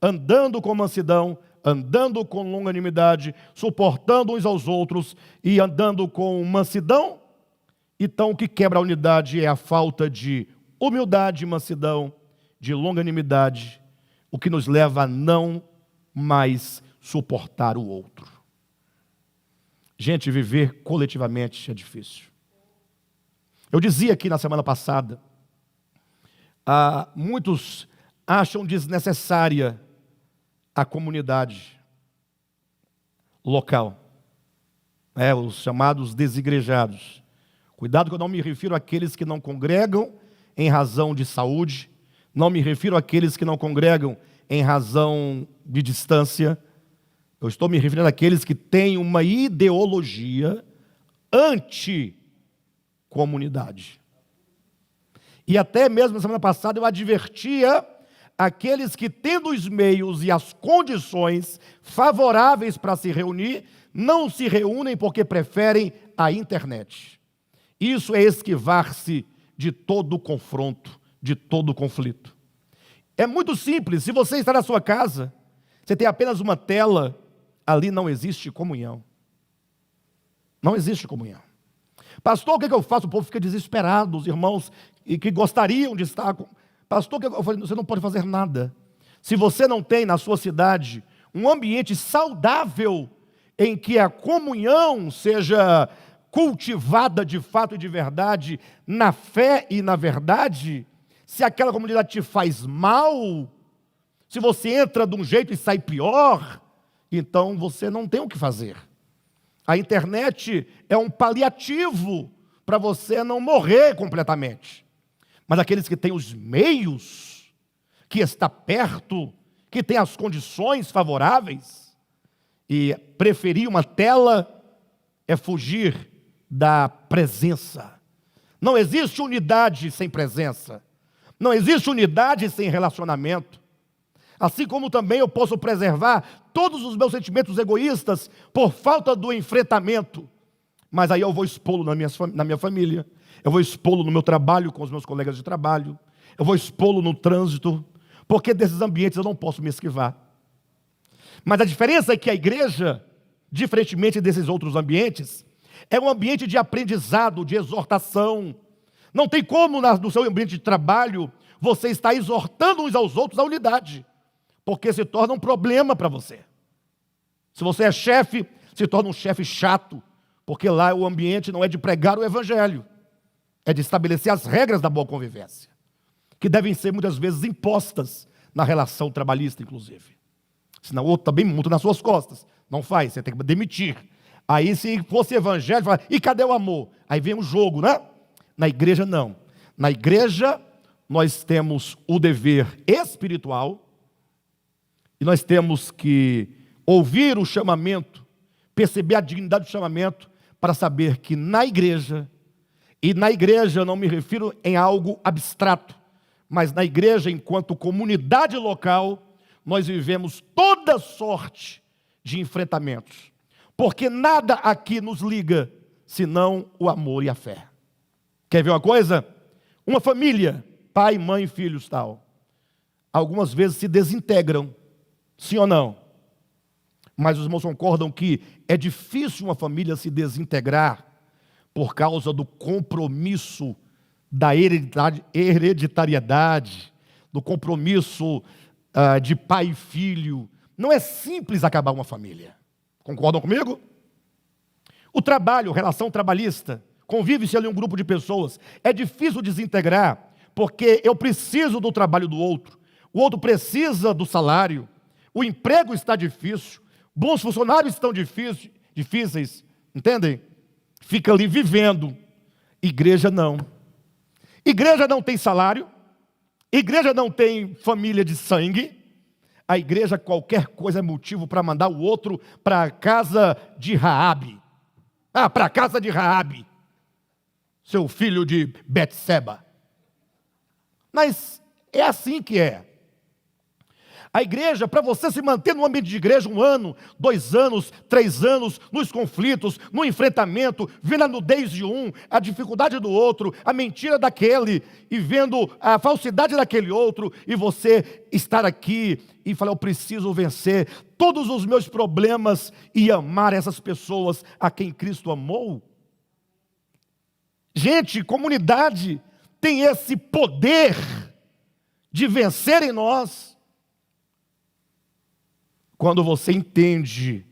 Andando com mansidão, andando com longanimidade, suportando uns aos outros e andando com mansidão. Então o que quebra a unidade é a falta de humildade, mansidão, de longanimidade, o que nos leva a não mais suportar o outro. Gente, viver coletivamente é difícil. Eu dizia aqui na semana passada, muitos acham desnecessária a comunidade local, os chamados desigrejados. Cuidado que eu não me refiro àqueles que não congregam em razão de saúde, não me refiro àqueles que não congregam em razão de distância, eu estou me referindo àqueles que têm uma ideologia anti-comunidade. E até mesmo na semana passada eu advertia aqueles que, tendo os meios e as condições favoráveis para se reunir, não se reúnem porque preferem a internet. Isso é esquivar-se de todo confronto, de todo conflito. É muito simples, se você está na sua casa, você tem apenas uma tela, ali não existe comunhão. Não existe comunhão. Pastor, o que eu faço? O povo fica desesperado, os irmãos e que gostariam de estar com... Pastor, eu falei, você não pode fazer nada. Se você não tem na sua cidade um ambiente saudável em que a comunhão seja cultivada de fato e de verdade, na fé e na verdade, se aquela comunidade te faz mal, se você entra de um jeito e sai pior, então você não tem o que fazer. A internet é um paliativo para você não morrer completamente. Mas aqueles que têm os meios, que está perto, que tem as condições favoráveis, E preferir uma tela é fugir da presença. Não existe unidade sem presença. Não existe unidade sem relacionamento. Assim como também eu posso preservar todos os meus sentimentos egoístas por falta do enfrentamento. Mas aí eu vou expô-lo na minha família. Eu vou expô-lo no meu trabalho com os meus colegas de trabalho. Eu vou expô-lo no trânsito. Porque desses ambientes eu não posso me esquivar. Mas a diferença é que a igreja, diferentemente desses outros ambientes, é um ambiente de aprendizado, de exortação. Não tem como no seu ambiente de trabalho você estar exortando uns aos outros a unidade, porque se torna um problema para você. Se você é chefe, se torna um chefe chato, porque lá o ambiente não é de pregar o evangelho, é de estabelecer as regras da boa convivência, que devem ser muitas vezes impostas na relação trabalhista, inclusive. Senão o outro também monta nas suas costas. Não faz, você tem que demitir. Aí se fosse evangelho, fala, e cadê o amor? Aí vem o jogo, né? Na igreja não. Na igreja nós temos o dever espiritual e nós temos que ouvir o chamamento, perceber a dignidade do chamamento para saber que na igreja, e na igreja eu não me refiro em algo abstrato, mas na igreja enquanto comunidade local, nós vivemos toda sorte de enfrentamentos, porque nada aqui nos liga senão o amor e a fé. Quer ver uma coisa? Uma família, pai, mãe, filhos, tal, algumas vezes se desintegram, sim ou não? Mas os irmãos concordam que é difícil uma família se desintegrar por causa do compromisso da hereditariedade, do compromisso de pai e filho. Não é simples acabar uma família. Concordam comigo? O trabalho, relação trabalhista, convive-se ali um grupo de pessoas. É difícil desintegrar, porque eu preciso do trabalho do outro. O outro precisa do salário. O emprego está difícil. Bons funcionários estão difíceis. Entendem? Fica ali vivendo. Igreja não. Igreja não tem salário. Igreja não tem família de sangue. A igreja, qualquer coisa é motivo para mandar o outro para a casa de Raabe. Para a casa de Raabe, seu filho de Betseba. Mas é assim que é. A igreja, para você se manter no ambiente de igreja 1 ano, 2 anos, 3 anos, nos conflitos, no enfrentamento, vendo a nudez de um, a dificuldade do outro, a mentira daquele, e vendo a falsidade daquele outro, e você estar aqui e falar, eu preciso vencer todos os meus problemas e amar essas pessoas a quem Cristo amou. Gente, comunidade tem esse poder de vencer em nós. Quando você entende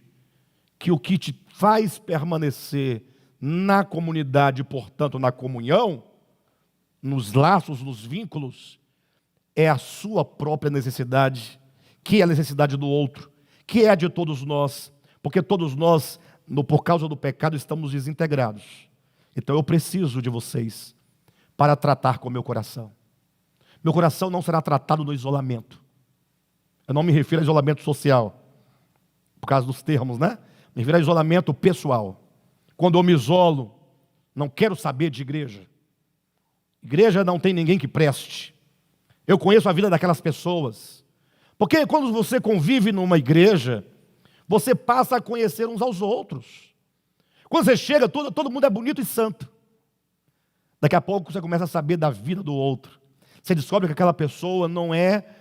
que o que te faz permanecer na comunidade, portanto na comunhão, nos laços, nos vínculos, é a sua própria necessidade, que é a necessidade do outro, que é a de todos nós, porque todos nós, por causa do pecado, estamos desintegrados. Então eu preciso de vocês para tratar com o meu coração. Meu coração não será tratado no isolamento. Eu não me refiro a isolamento social, por causa dos termos, né? Me refiro a isolamento pessoal. Quando eu me isolo, não quero saber de igreja. Igreja não tem ninguém que preste. Eu conheço a vida daquelas pessoas. Porque quando você convive numa igreja, você passa a conhecer uns aos outros. Quando você chega, todo mundo é bonito e santo. Daqui a pouco você começa a saber da vida do outro. Você descobre que aquela pessoa não é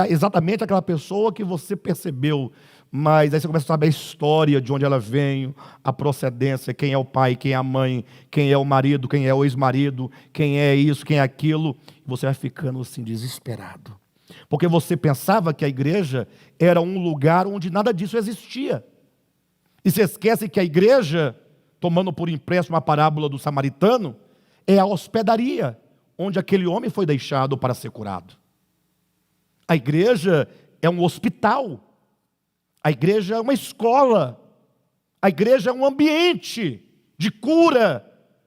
exatamente aquela pessoa que você percebeu, mas aí você começa a saber a história, de onde ela veio, a procedência, quem é o pai, quem é a mãe, quem é o marido, quem é o ex-marido, quem é isso, quem é aquilo. Você vai ficando assim desesperado, porque você pensava que a igreja era um lugar onde nada disso existia. E você esquece que a igreja, tomando por empréstimo a parábola do samaritano, é a hospedaria onde aquele homem foi deixado para ser curado. A igreja é um hospital, a igreja é uma escola, a igreja é um ambiente de cura,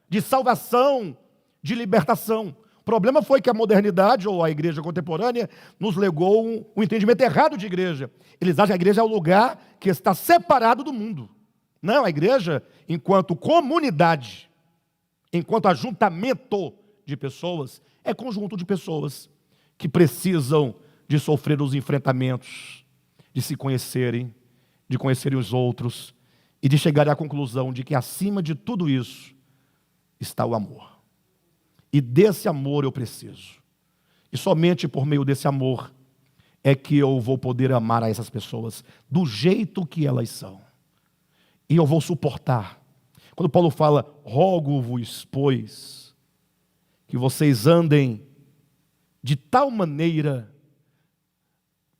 de salvação, de libertação. problema foi que a modernidade, ou a igreja contemporânea, nos legou um entendimento errado de igreja. Eles acham que a igreja é o lugar que está separado do mundo. Não, a igreja, enquanto comunidade, enquanto ajuntamento de pessoas, é conjunto de pessoas que precisam de sofrer os enfrentamentos, de se conhecerem, de conhecerem os outros e de chegarem à conclusão de que acima de tudo isso está o amor. E desse amor eu preciso. E somente por meio desse amor é que eu vou poder amar a essas pessoas do jeito que elas são. E eu vou suportar. Quando Paulo fala, rogo-vos, pois, que vocês andem de tal maneira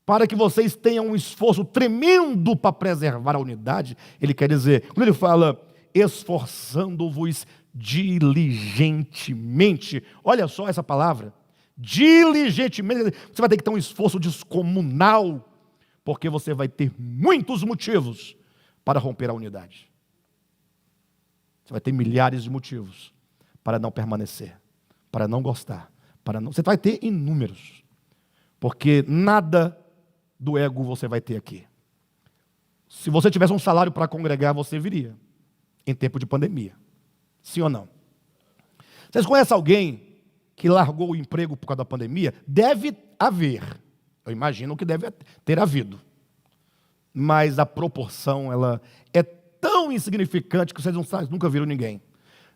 para que vocês tenham um esforço tremendo para preservar a unidade, ele quer dizer, quando ele fala, esforçando-vos diligentemente, olha só essa palavra, diligentemente, você vai ter que ter um esforço descomunal, porque você vai ter muitos motivos para romper a unidade. Você vai ter milhares de motivos para não permanecer, para não gostar, para não... Você vai ter inúmeros, porque nada do ego você vai ter aqui. Se você tivesse um salário para congregar, você viria, em tempo de pandemia. Sim ou não? Vocês conhecem alguém que largou o emprego por causa da pandemia? Deve haver. Eu imagino que deve ter havido. Mas a proporção, ela é tão insignificante que vocês nunca viram ninguém.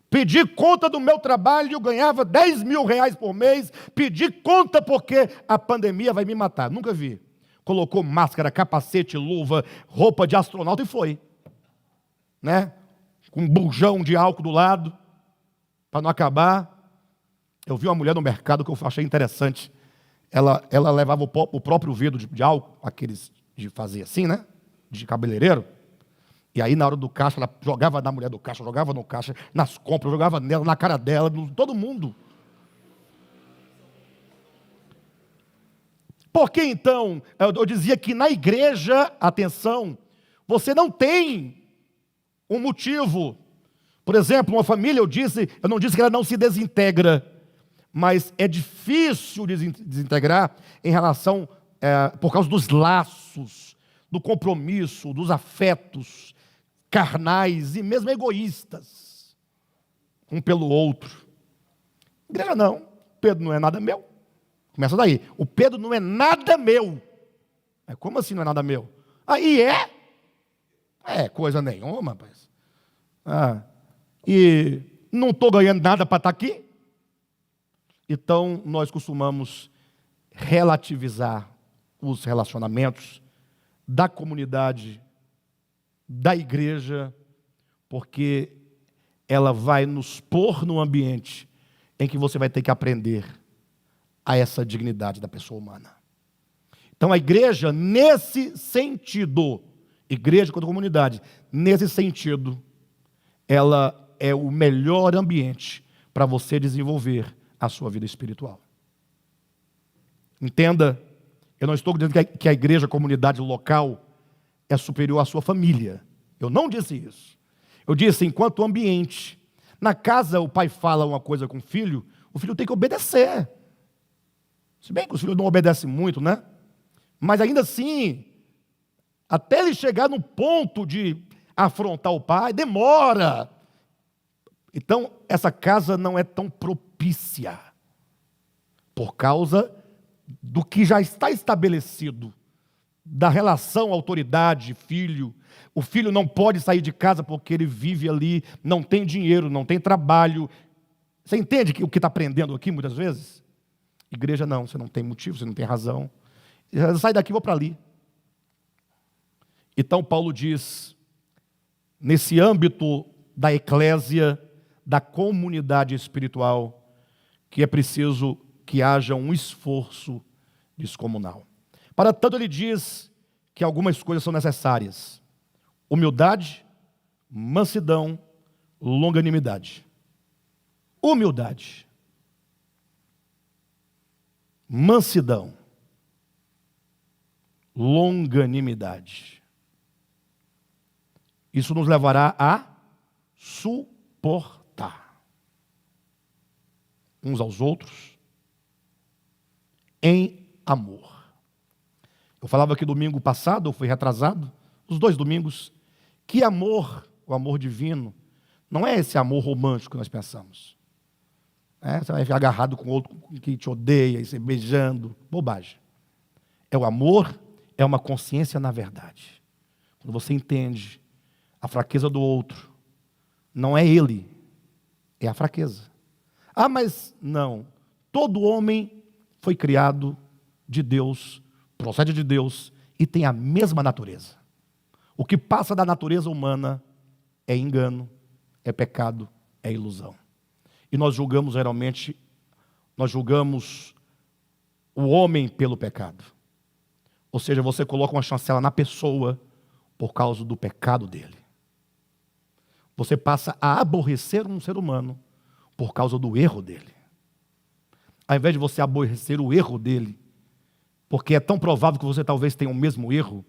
Pedi conta do meu trabalho, eu ganhava 10 mil reais por mês. Pedi conta porque a pandemia vai me matar. Nunca vi. Colocou máscara, capacete, luva, roupa de astronauta e foi. Né? Com um bujão de álcool do lado, para não acabar. Eu vi uma mulher no mercado que eu achei interessante. Ela levava o próprio vidro de álcool, aqueles de fazer assim, né? De cabeleireiro. E aí, na hora do caixa, ela jogava na mulher do caixa, jogava no caixa, nas compras, jogava nela, na cara dela, todo mundo. Por que então, eu dizia que na igreja, atenção, você não tem um motivo. Por exemplo, uma família, eu não disse que ela não se desintegra, mas é difícil desintegrar em relação, por causa dos laços, do compromisso, dos afetos carnais e mesmo egoístas, um pelo outro. Igreja não, Pedro não é nada meu. Começa daí, o Pedro não é nada meu. Como assim não é nada meu? Aí é coisa nenhuma, rapaz. E não estou ganhando nada para estar aqui. Então, nós costumamos relativizar os relacionamentos da comunidade, da igreja, porque ela vai nos pôr num ambiente em que você vai ter que aprender a essa dignidade da pessoa humana. Então, a igreja, nesse sentido, igreja quanto comunidade, nesse sentido, ela é o melhor ambiente para você desenvolver a sua vida espiritual. Entenda, eu não estou dizendo que a igreja, a comunidade local, é superior à sua família. Eu não disse isso. Eu disse, enquanto ambiente. Na casa, o pai fala uma coisa com o filho tem que obedecer. Se bem que os filhos não obedecem muito, né? Mas ainda assim, até ele chegar no ponto de afrontar o pai, demora. Então, essa casa não é tão propícia, por causa do que já está estabelecido, da relação autoridade-filho. O filho não pode sair de casa porque ele vive ali, não tem dinheiro, não tem trabalho. Você entende o que está aprendendo aqui muitas vezes? Igreja não, você não tem motivo, você não tem razão. Sai daqui, vou para ali. Então Paulo diz, nesse âmbito da eclésia, da comunidade espiritual, que é preciso que haja um esforço descomunal. Para tanto, ele diz que algumas coisas são necessárias: humildade, mansidão, longanimidade. Humildade, mansidão, longanimidade. Isso nos levará a suportar uns aos outros, em amor. Eu falava que domingo passado, ou foi retrasado, os 2 domingos, que amor, o amor divino, não é esse amor romântico que nós pensamos. Você vai ficar agarrado com outro que te odeia, e se beijando, bobagem. O amor é uma consciência na verdade. Quando você entende a fraqueza do outro, não é ele, é a fraqueza. Ah, mas não, todo homem foi criado de Deus, procede de Deus e tem a mesma natureza. O que passa da natureza humana é engano, é pecado, é ilusão. E nós julgamos geralmente, o homem pelo pecado. Ou seja, você coloca uma chancela na pessoa por causa do pecado dele. Você passa a aborrecer um ser humano por causa do erro dele. Ao invés de você aborrecer o erro dele, porque é tão provável que você talvez tenha o mesmo erro,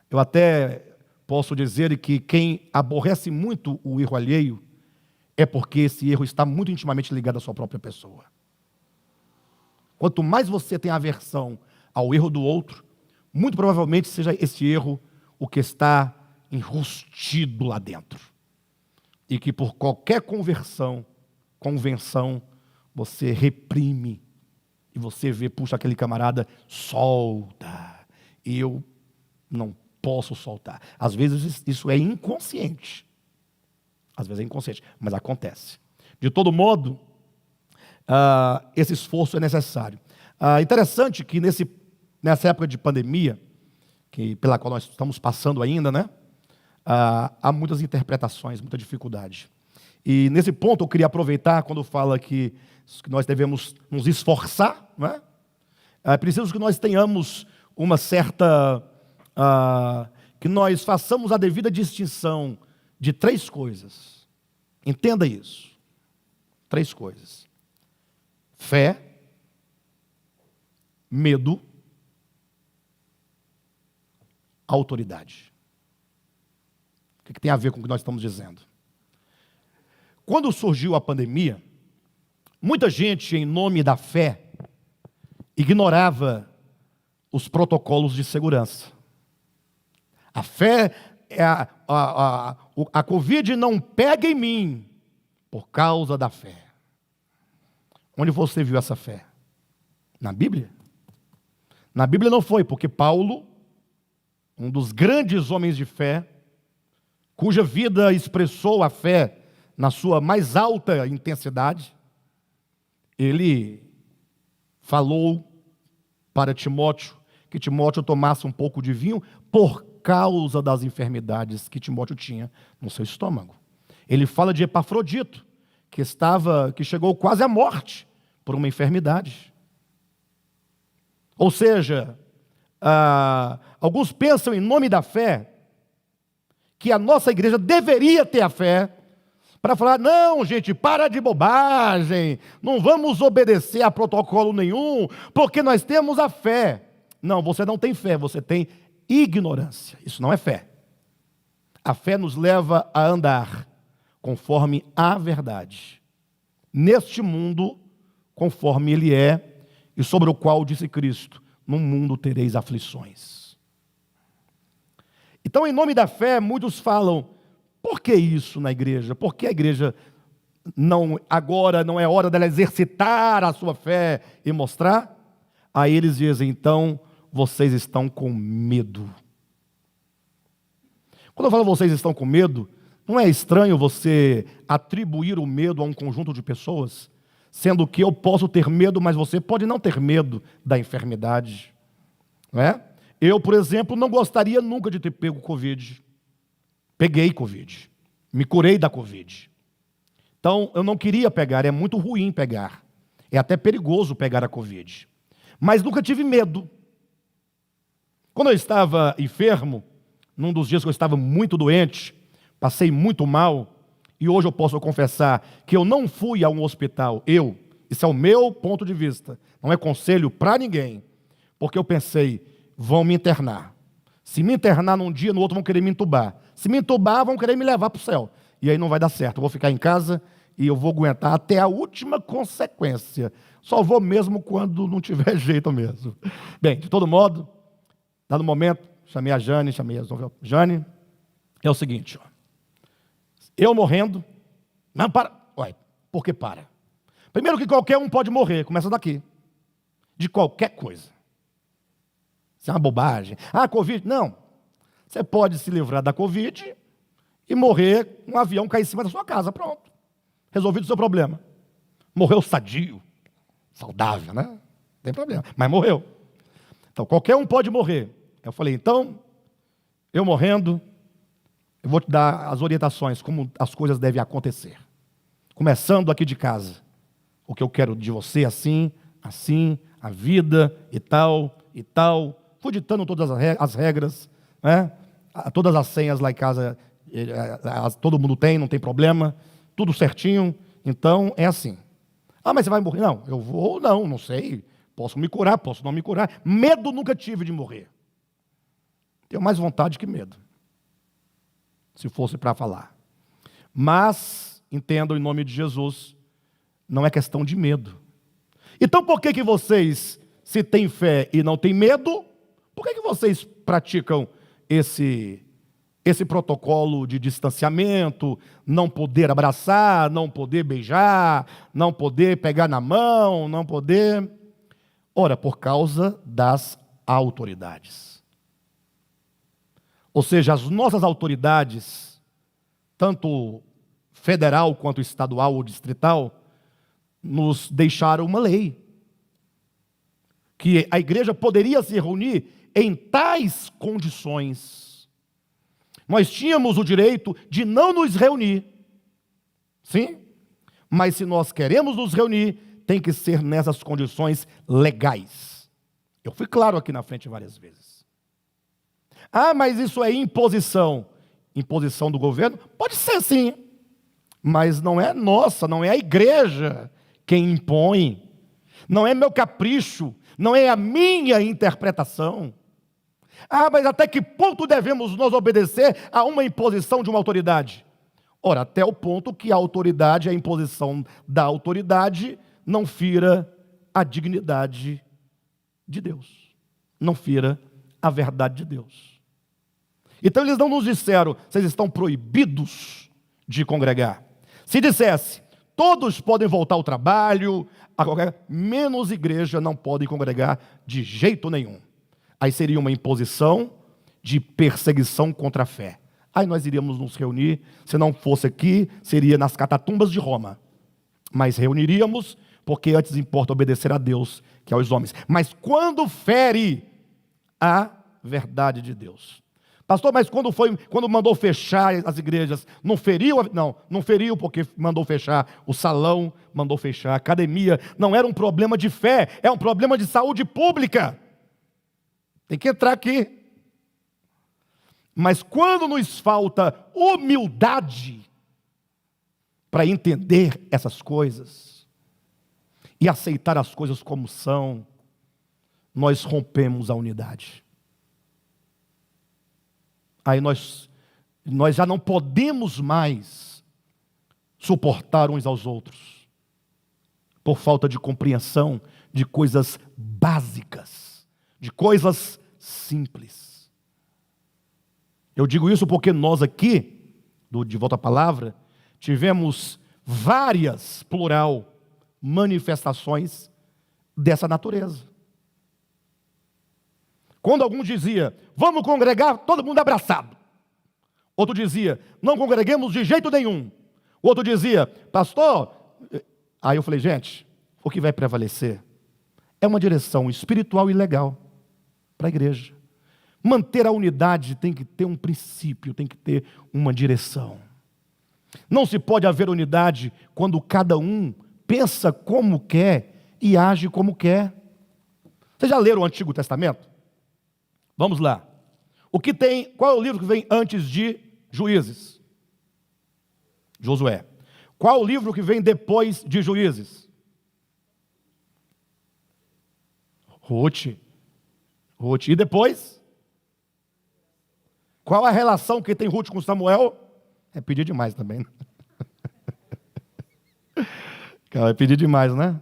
eu até posso dizer que quem aborrece muito o erro alheio é porque esse erro está muito intimamente ligado à sua própria pessoa. Quanto mais você tem aversão ao erro do outro, muito provavelmente seja esse erro o que está enrustido lá dentro. E que por qualquer convenção, você reprime. E você vê, puxa, aquele camarada solta. E eu não posso soltar. Às vezes isso é inconsciente. Mas acontece. De todo modo, esse esforço é necessário. Interessante que nessa época de pandemia, pela qual nós estamos passando ainda, né? Há muitas interpretações, muita dificuldade. E nesse ponto eu queria aproveitar quando fala que nós devemos nos esforçar, né? É preciso que nós tenhamos uma certa... que nós façamos a devida distinção de 3 coisas. Entenda isso. 3 coisas. Fé, medo, autoridade. O que tem a ver com o que nós estamos dizendo? Quando surgiu a pandemia, muita gente, em nome da fé, ignorava os protocolos de segurança. A fé, a Covid não pega em mim por causa da fé. Onde você viu essa fé? Na Bíblia? Na Bíblia não foi, porque Paulo, um dos grandes homens de fé, cuja vida expressou a fé na sua mais alta intensidade, ele falou para Timóteo que Timóteo tomasse um pouco de vinho por causa das enfermidades que Timóteo tinha no seu estômago. Ele fala de Epafrodito, que chegou quase à morte por uma enfermidade. Ou seja, alguns pensam em nome da fé que a nossa igreja deveria ter a fé para falar, não, gente, para de bobagem, não vamos obedecer a protocolo nenhum, porque nós temos a fé. Não, você não tem fé, você tem ignorância. Isso não é fé. A fé nos leva a andar conforme a verdade, neste mundo, conforme ele é, e sobre o qual disse Cristo, no mundo tereis aflições. Então, em nome da fé, muitos falam, por que isso na igreja? Por que a igreja agora não é hora dela exercitar a sua fé e mostrar? Aí eles dizem, então, vocês estão com medo. Quando eu falo vocês estão com medo, não é estranho você atribuir o medo a um conjunto de pessoas? Sendo que eu posso ter medo, mas você pode não ter medo da enfermidade. Não é? Eu, por exemplo, não gostaria nunca de ter pego Covid. Peguei Covid. Me curei da Covid. Então, eu não queria pegar, é muito ruim pegar. É até perigoso pegar a Covid. Mas nunca tive medo. Quando eu estava enfermo, num dos dias que eu estava muito doente, passei muito mal, e hoje eu posso confessar que eu não fui a um hospital, isso é o meu ponto de vista, não é conselho para ninguém, porque eu pensei, vão me internar. Se me internar num dia, no outro vão querer me entubar. Se me entubar, vão querer me levar para o céu. E aí não vai dar certo, eu vou ficar em casa e eu vou aguentar até a última consequência. Só vou mesmo quando não tiver jeito mesmo. Bem, de todo modo, dado o momento, chamei a Jane, Jane, é o seguinte, ó, eu morrendo, não, para, ué, por que para? Primeiro que qualquer um pode morrer, começa daqui, de qualquer coisa. Isso é uma bobagem. Ah, Covid, não. Você pode se livrar da Covid e morrer, um avião cair em cima da sua casa, pronto. Resolvido o seu problema. Morreu sadio, saudável, né? Não tem problema, mas morreu. Então, qualquer um pode morrer. Eu falei, então, eu morrendo, eu vou te dar as orientações, como as coisas devem acontecer. Começando aqui de casa. O que eu quero de você, assim, assim, a vida e tal, e tal. Fui ditando todas as regras, né? Todas as senhas lá em casa, todo mundo tem, não tem problema. Tudo certinho. Então, é assim. Ah, mas você vai morrer? Não, eu vou, não sei. Posso me curar, posso não me curar. Medo nunca tive de morrer. Tenho mais vontade que medo, se fosse para falar. Mas, entendam em nome de Jesus, não é questão de medo. Então, por que vocês, se têm fé e não têm medo, por que vocês praticam esse protocolo de distanciamento, não poder abraçar, não poder beijar, não poder pegar na mão, não poder... Ora, por causa das autoridades. Ou seja, as nossas autoridades, tanto federal quanto estadual ou distrital, nos deixaram uma lei. Que a igreja poderia se reunir em tais condições. Nós tínhamos o direito de não nos reunir. Sim? Mas se nós queremos nos reunir, tem que ser nessas condições legais. Eu fui claro aqui na frente várias vezes. Ah, mas isso é imposição. Imposição do governo? Pode ser sim. Mas não é nossa, não é a igreja quem impõe. Não é meu capricho, não é a minha interpretação. Ah, mas até que ponto devemos nós obedecer a uma imposição de uma autoridade? Ora, até o ponto que a autoridade, a imposição da autoridade, não fira a dignidade de Deus. Não fira a verdade de Deus. Então eles não nos disseram, vocês estão proibidos de congregar. Se dissesse, todos podem voltar ao trabalho, menos igreja não podem congregar de jeito nenhum. Aí seria uma imposição de perseguição contra a fé. Aí nós iríamos nos reunir, se não fosse aqui, seria nas catatumbas de Roma. Mas reuniríamos, porque antes importa obedecer a Deus que aos homens. Mas quando fere a verdade de Deus. Pastor, mas quando mandou fechar as igrejas, não feriu? Não feriu porque mandou fechar o salão, mandou fechar a academia. Não era um problema de fé, é um problema de saúde pública. Tem que entrar aqui. Mas quando nos falta humildade para entender essas coisas e aceitar as coisas como são, nós rompemos a unidade. Aí nós já não podemos mais suportar uns aos outros, por falta de compreensão de coisas básicas, de coisas simples. Eu digo isso porque nós aqui, de Volta à Palavra, tivemos várias, plural, manifestações dessa natureza. Quando alguns diziam, vamos congregar, todo mundo abraçado. Outro dizia, não congreguemos de jeito nenhum. O outro dizia, pastor... Aí eu falei, gente, o que vai prevalecer é uma direção espiritual e legal para a igreja. Manter a unidade tem que ter um princípio, tem que ter uma direção. Não se pode haver unidade quando cada um pensa como quer e age como quer. Vocês já leram o Antigo Testamento? Vamos lá. Qual é o livro que vem antes de Juízes? Josué. Qual é o livro que vem depois de Juízes? Ruth. E depois? Qual a relação que tem Ruth com Samuel? É pedir demais também, né? Vai pedir demais, né?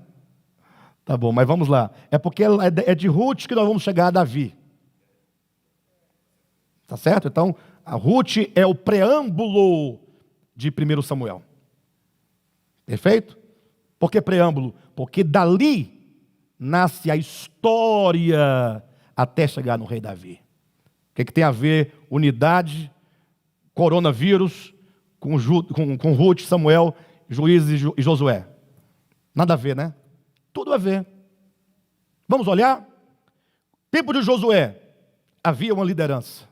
Tá bom, mas vamos lá. É porque é de Ruth que nós vamos chegar a Davi. Tá certo? Então, a Ruth é o preâmbulo de 1 Samuel. Perfeito? Por que preâmbulo? Porque dali nasce a história até chegar no rei Davi. O que tem a ver unidade, coronavírus, com Ruth, Samuel, Juízes e Josué? Nada a ver, né? Tudo a ver. Vamos olhar? Tempo de Josué, havia uma liderança.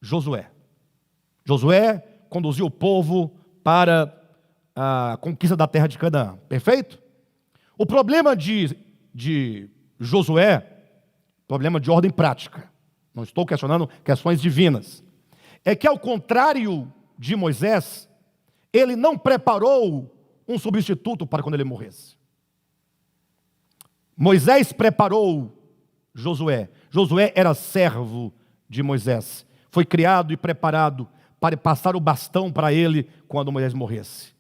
Josué conduziu o povo para a conquista da terra de Canaã. Perfeito? O problema de Josué, problema de ordem prática, não estou questionando questões divinas, é que ao contrário de Moisés, ele não preparou um substituto para quando ele morresse. Moisés preparou Josué. Josué era servo de Moisés. Foi criado e preparado para passar o bastão para ele quando Moisés morresse.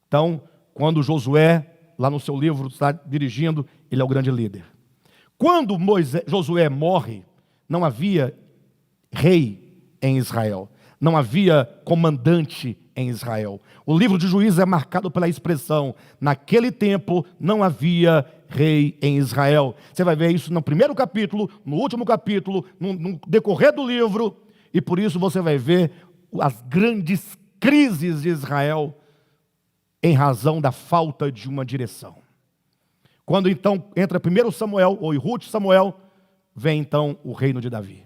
Então, quando Josué, lá no seu livro, está dirigindo, ele é o grande líder. Quando Josué morre, não havia rei em Israel. Não havia comandante em Israel. O livro de Juízes é marcado pela expressão: naquele tempo não havia rei em Israel. Você vai ver isso no primeiro capítulo, no último capítulo, no decorrer do livro, e por isso você vai ver as grandes crises de Israel em razão da falta de uma direção. Quando então entra 1 Samuel, ou Ruth Samuel, vem então o reino de Davi.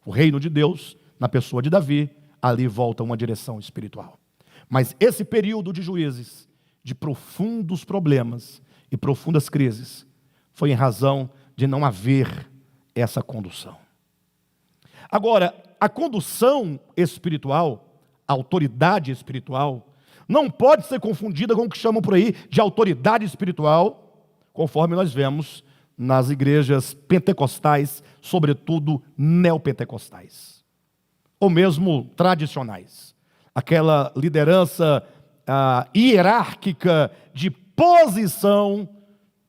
O reino de Deus, na pessoa de Davi, ali volta uma direção espiritual. Mas esse período de Juízes, de profundos problemas e profundas crises, foi em razão de não haver essa condução. Agora, a condução espiritual, a autoridade espiritual, não pode ser confundida com o que chamam por aí de autoridade espiritual, conforme nós vemos nas igrejas pentecostais, sobretudo neopentecostais, ou mesmo tradicionais. Aquela liderança hierárquica de posição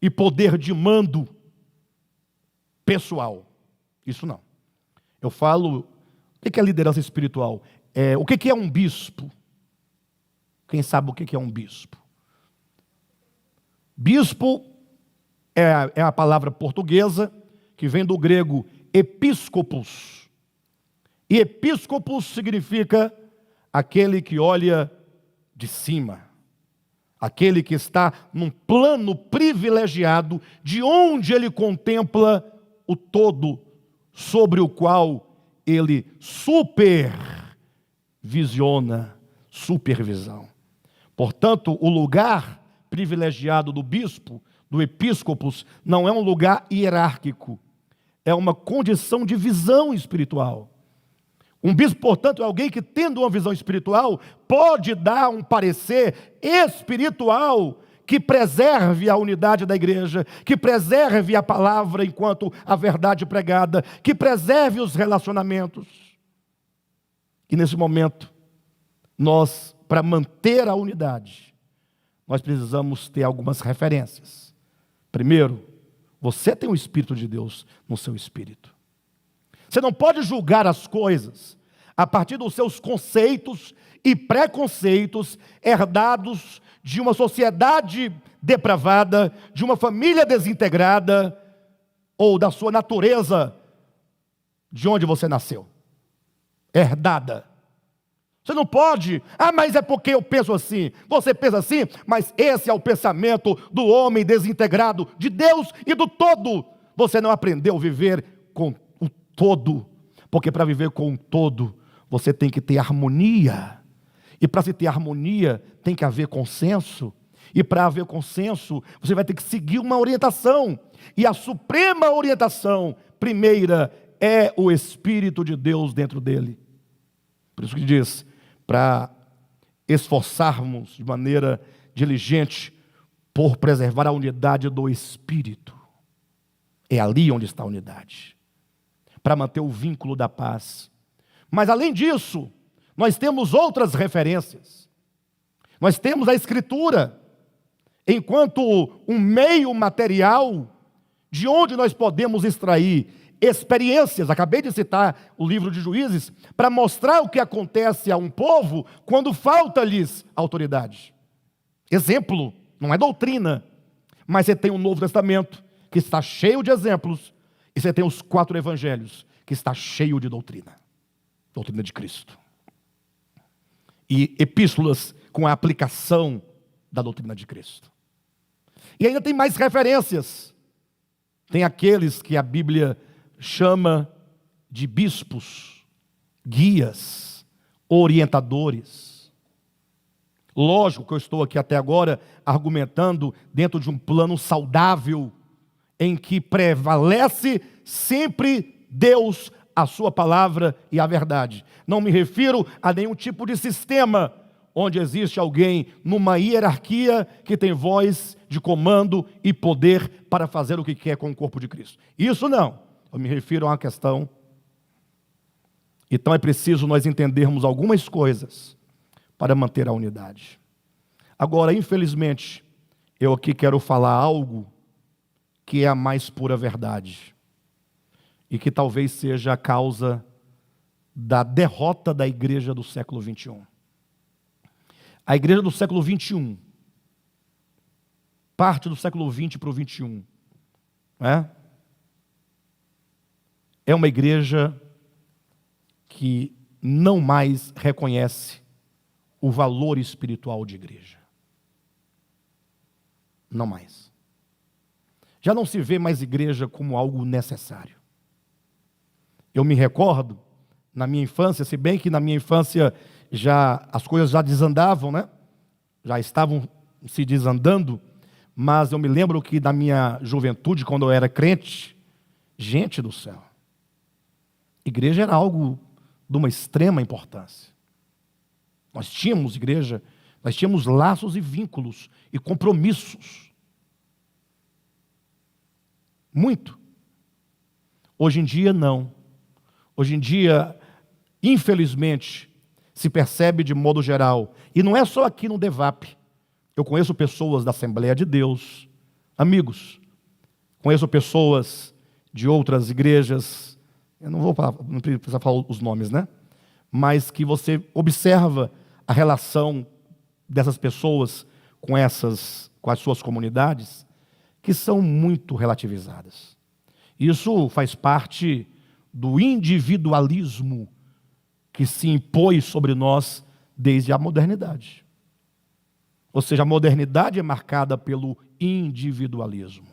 e poder de mando pessoal. Isso não. Eu falo, o que é liderança espiritual? O que é um bispo? Quem sabe o que é um bispo? Bispo é a palavra portuguesa que vem do grego episcopos. E episcopos significa aquele que olha de cima, aquele que está num plano privilegiado, de onde ele contempla o todo, sobre o qual ele supervisiona, supervisão. Portanto, o lugar privilegiado do bispo, do episcopos, não é um lugar hierárquico, é uma condição de visão espiritual. Um bispo, portanto, é alguém que, tendo uma visão espiritual, pode dar um parecer espiritual que preserve a unidade da igreja, que preserve a palavra enquanto a verdade pregada, que preserve os relacionamentos. E nesse momento, nós, para manter a unidade, nós precisamos ter algumas referências. Primeiro, você tem o Espírito de Deus no seu espírito. Você não pode julgar as coisas a partir dos seus conceitos e preconceitos herdados de uma sociedade depravada, de uma família desintegrada, ou da sua natureza, de onde você nasceu, herdada. Você não pode, mas é porque eu penso assim. Você pensa assim, mas esse é o pensamento do homem desintegrado, de Deus e do todo. Você não aprendeu a viver com o todo, porque para viver com o todo, você tem que ter harmonia. E para se ter harmonia, tem que haver consenso. E para haver consenso, você vai ter que seguir uma orientação. E a suprema orientação, primeira, é o Espírito de Deus dentro dele. Por isso que diz, para esforçarmos de maneira diligente por preservar a unidade do Espírito. É ali onde está a unidade. Para manter o vínculo da paz. Mas além disso, nós temos outras referências. Nós temos a Escritura. enquanto um meio material de onde nós podemos extrair experiências. Acabei de citar o livro de Juízes para mostrar o que acontece a um povo quando falta-lhes autoridade. Exemplo, não é doutrina, mas você tem o Novo Testamento que está cheio de exemplos, e você tem os 4 evangelhos que está cheio de doutrina de Cristo. E epístolas com a aplicação da doutrina de Cristo. E ainda tem mais referências. Tem aqueles que a Bíblia chama de bispos, guias, orientadores. Lógico que eu estou aqui até agora argumentando dentro de um plano saudável, em que prevalece sempre Deus, a sua palavra e a verdade. Não me refiro a nenhum tipo de sistema onde existe alguém numa hierarquia que tem voz de comando e poder para fazer o que quer com o corpo de Cristo. Isso não. Eu me refiro a uma questão. Então é preciso nós entendermos algumas coisas para manter a unidade. Agora, infelizmente, eu aqui quero falar algo que é a mais pura verdade e que talvez seja a causa da derrota da igreja do século 21. A igreja do século 21, parte do século 20 para o 21, é uma igreja que não mais reconhece o valor espiritual de igreja. Não mais. Já não se vê mais igreja como algo necessário. Eu me recordo, na minha infância, se bem que na minha infância as coisas já desandavam, já estavam se desandando, mas eu me lembro que na minha juventude, quando eu era crente, gente do céu, igreja era algo de uma extrema importância. Nós tínhamos igreja, nós tínhamos laços e vínculos e compromissos. Muito. Hoje em dia, não. Hoje em dia, infelizmente, se percebe de modo geral, e não é só aqui no DEVAP. Eu conheço pessoas da Assembleia de Deus, amigos, conheço pessoas de outras igrejas, eu não preciso falar os nomes, mas que você observa a relação dessas pessoas com as suas comunidades, que são muito relativizadas. Isso faz parte do individualismo que se impôs sobre nós desde a modernidade. Ou seja, a modernidade é marcada pelo individualismo.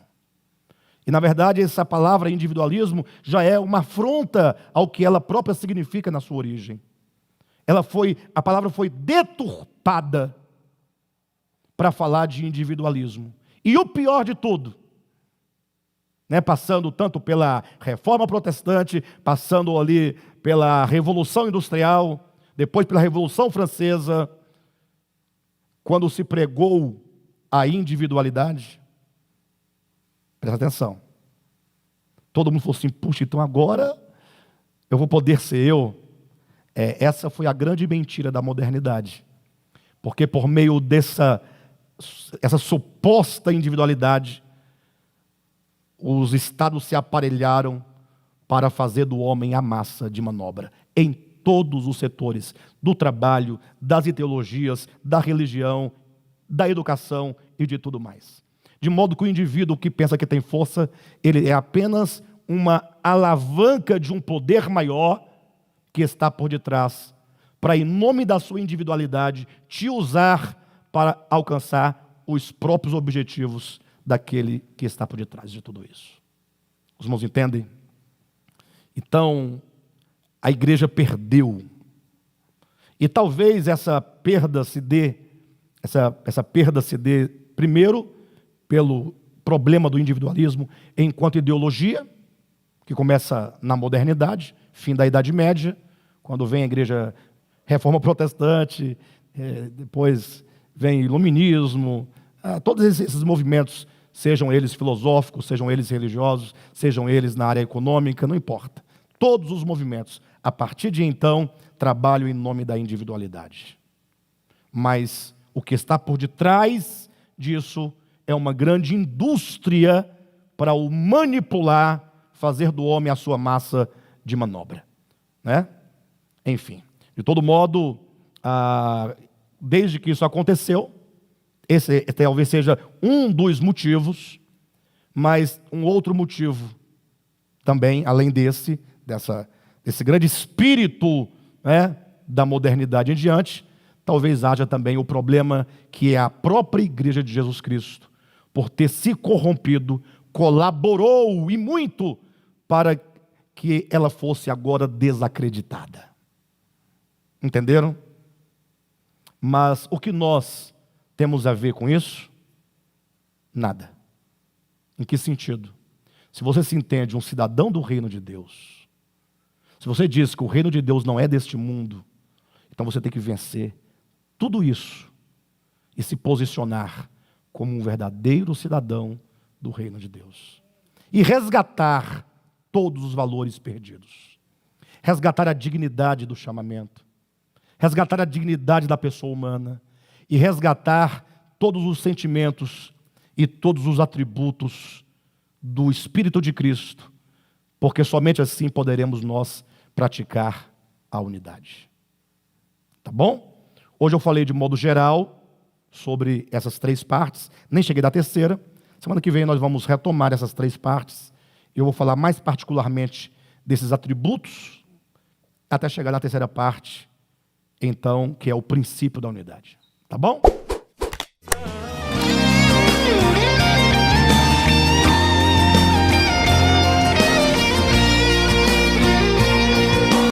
E, na verdade, essa palavra individualismo já é uma afronta ao que ela própria significa na sua origem. A palavra foi deturpada para falar de individualismo. E o pior de tudo, passando tanto pela Reforma Protestante, passando ali pela Revolução Industrial, depois pela Revolução Francesa, quando se pregou a individualidade, presta atenção, todo mundo falou assim, puxa, então agora eu vou poder ser eu. Essa foi a grande mentira da modernidade, porque por meio dessa suposta individualidade, os estados se aparelharam para fazer do homem a massa de manobra, em todos os setores, do trabalho, das ideologias, da religião, da educação e de tudo mais. De modo que o indivíduo que pensa que tem força, ele é apenas uma alavanca de um poder maior que está por detrás, para, em nome da sua individualidade, te usar para alcançar os próprios objetivos daquele que está por detrás de tudo isso. Os irmãos entendem? Então, a igreja perdeu. E talvez essa perda se dê primeiro pelo problema do individualismo enquanto ideologia, que começa na modernidade, fim da Idade Média, quando vem a igreja Reforma Protestante, depois vem Iluminismo, todos esses movimentos, sejam eles filosóficos, sejam eles religiosos, sejam eles na área econômica, não importa. Todos os movimentos, a partir de então, trabalham em nome da individualidade. Mas o que está por detrás disso é uma grande indústria para o manipular, fazer do homem a sua massa de manobra, né? Enfim, de todo modo, desde que isso aconteceu, esse talvez seja um dos motivos, mas um outro motivo também, além desse grande espírito, né, da modernidade em diante, talvez haja também o problema que é a própria Igreja de Jesus Cristo, por ter se corrompido, colaborou e muito para que ela fosse agora desacreditada. Entenderam? Mas o que nós temos a ver com isso? Nada. Em que sentido? Se você se entende um cidadão do reino de Deus, se você diz que o reino de Deus não é deste mundo, então você tem que vencer tudo isso e se posicionar como um verdadeiro cidadão do reino de Deus. E resgatar todos os valores perdidos. Resgatar a dignidade do chamamento. Resgatar a dignidade da pessoa humana. E resgatar todos os sentimentos e todos os atributos do Espírito de Cristo. Porque somente assim poderemos nós praticar a unidade. Tá bom? Hoje eu falei de modo geral sobre essas 3 partes. Nem cheguei da terceira. Semana que vem nós vamos retomar essas 3 partes. Eu vou falar mais particularmente desses atributos, até chegar na terceira parte, então, que é o princípio da unidade. Tá bom?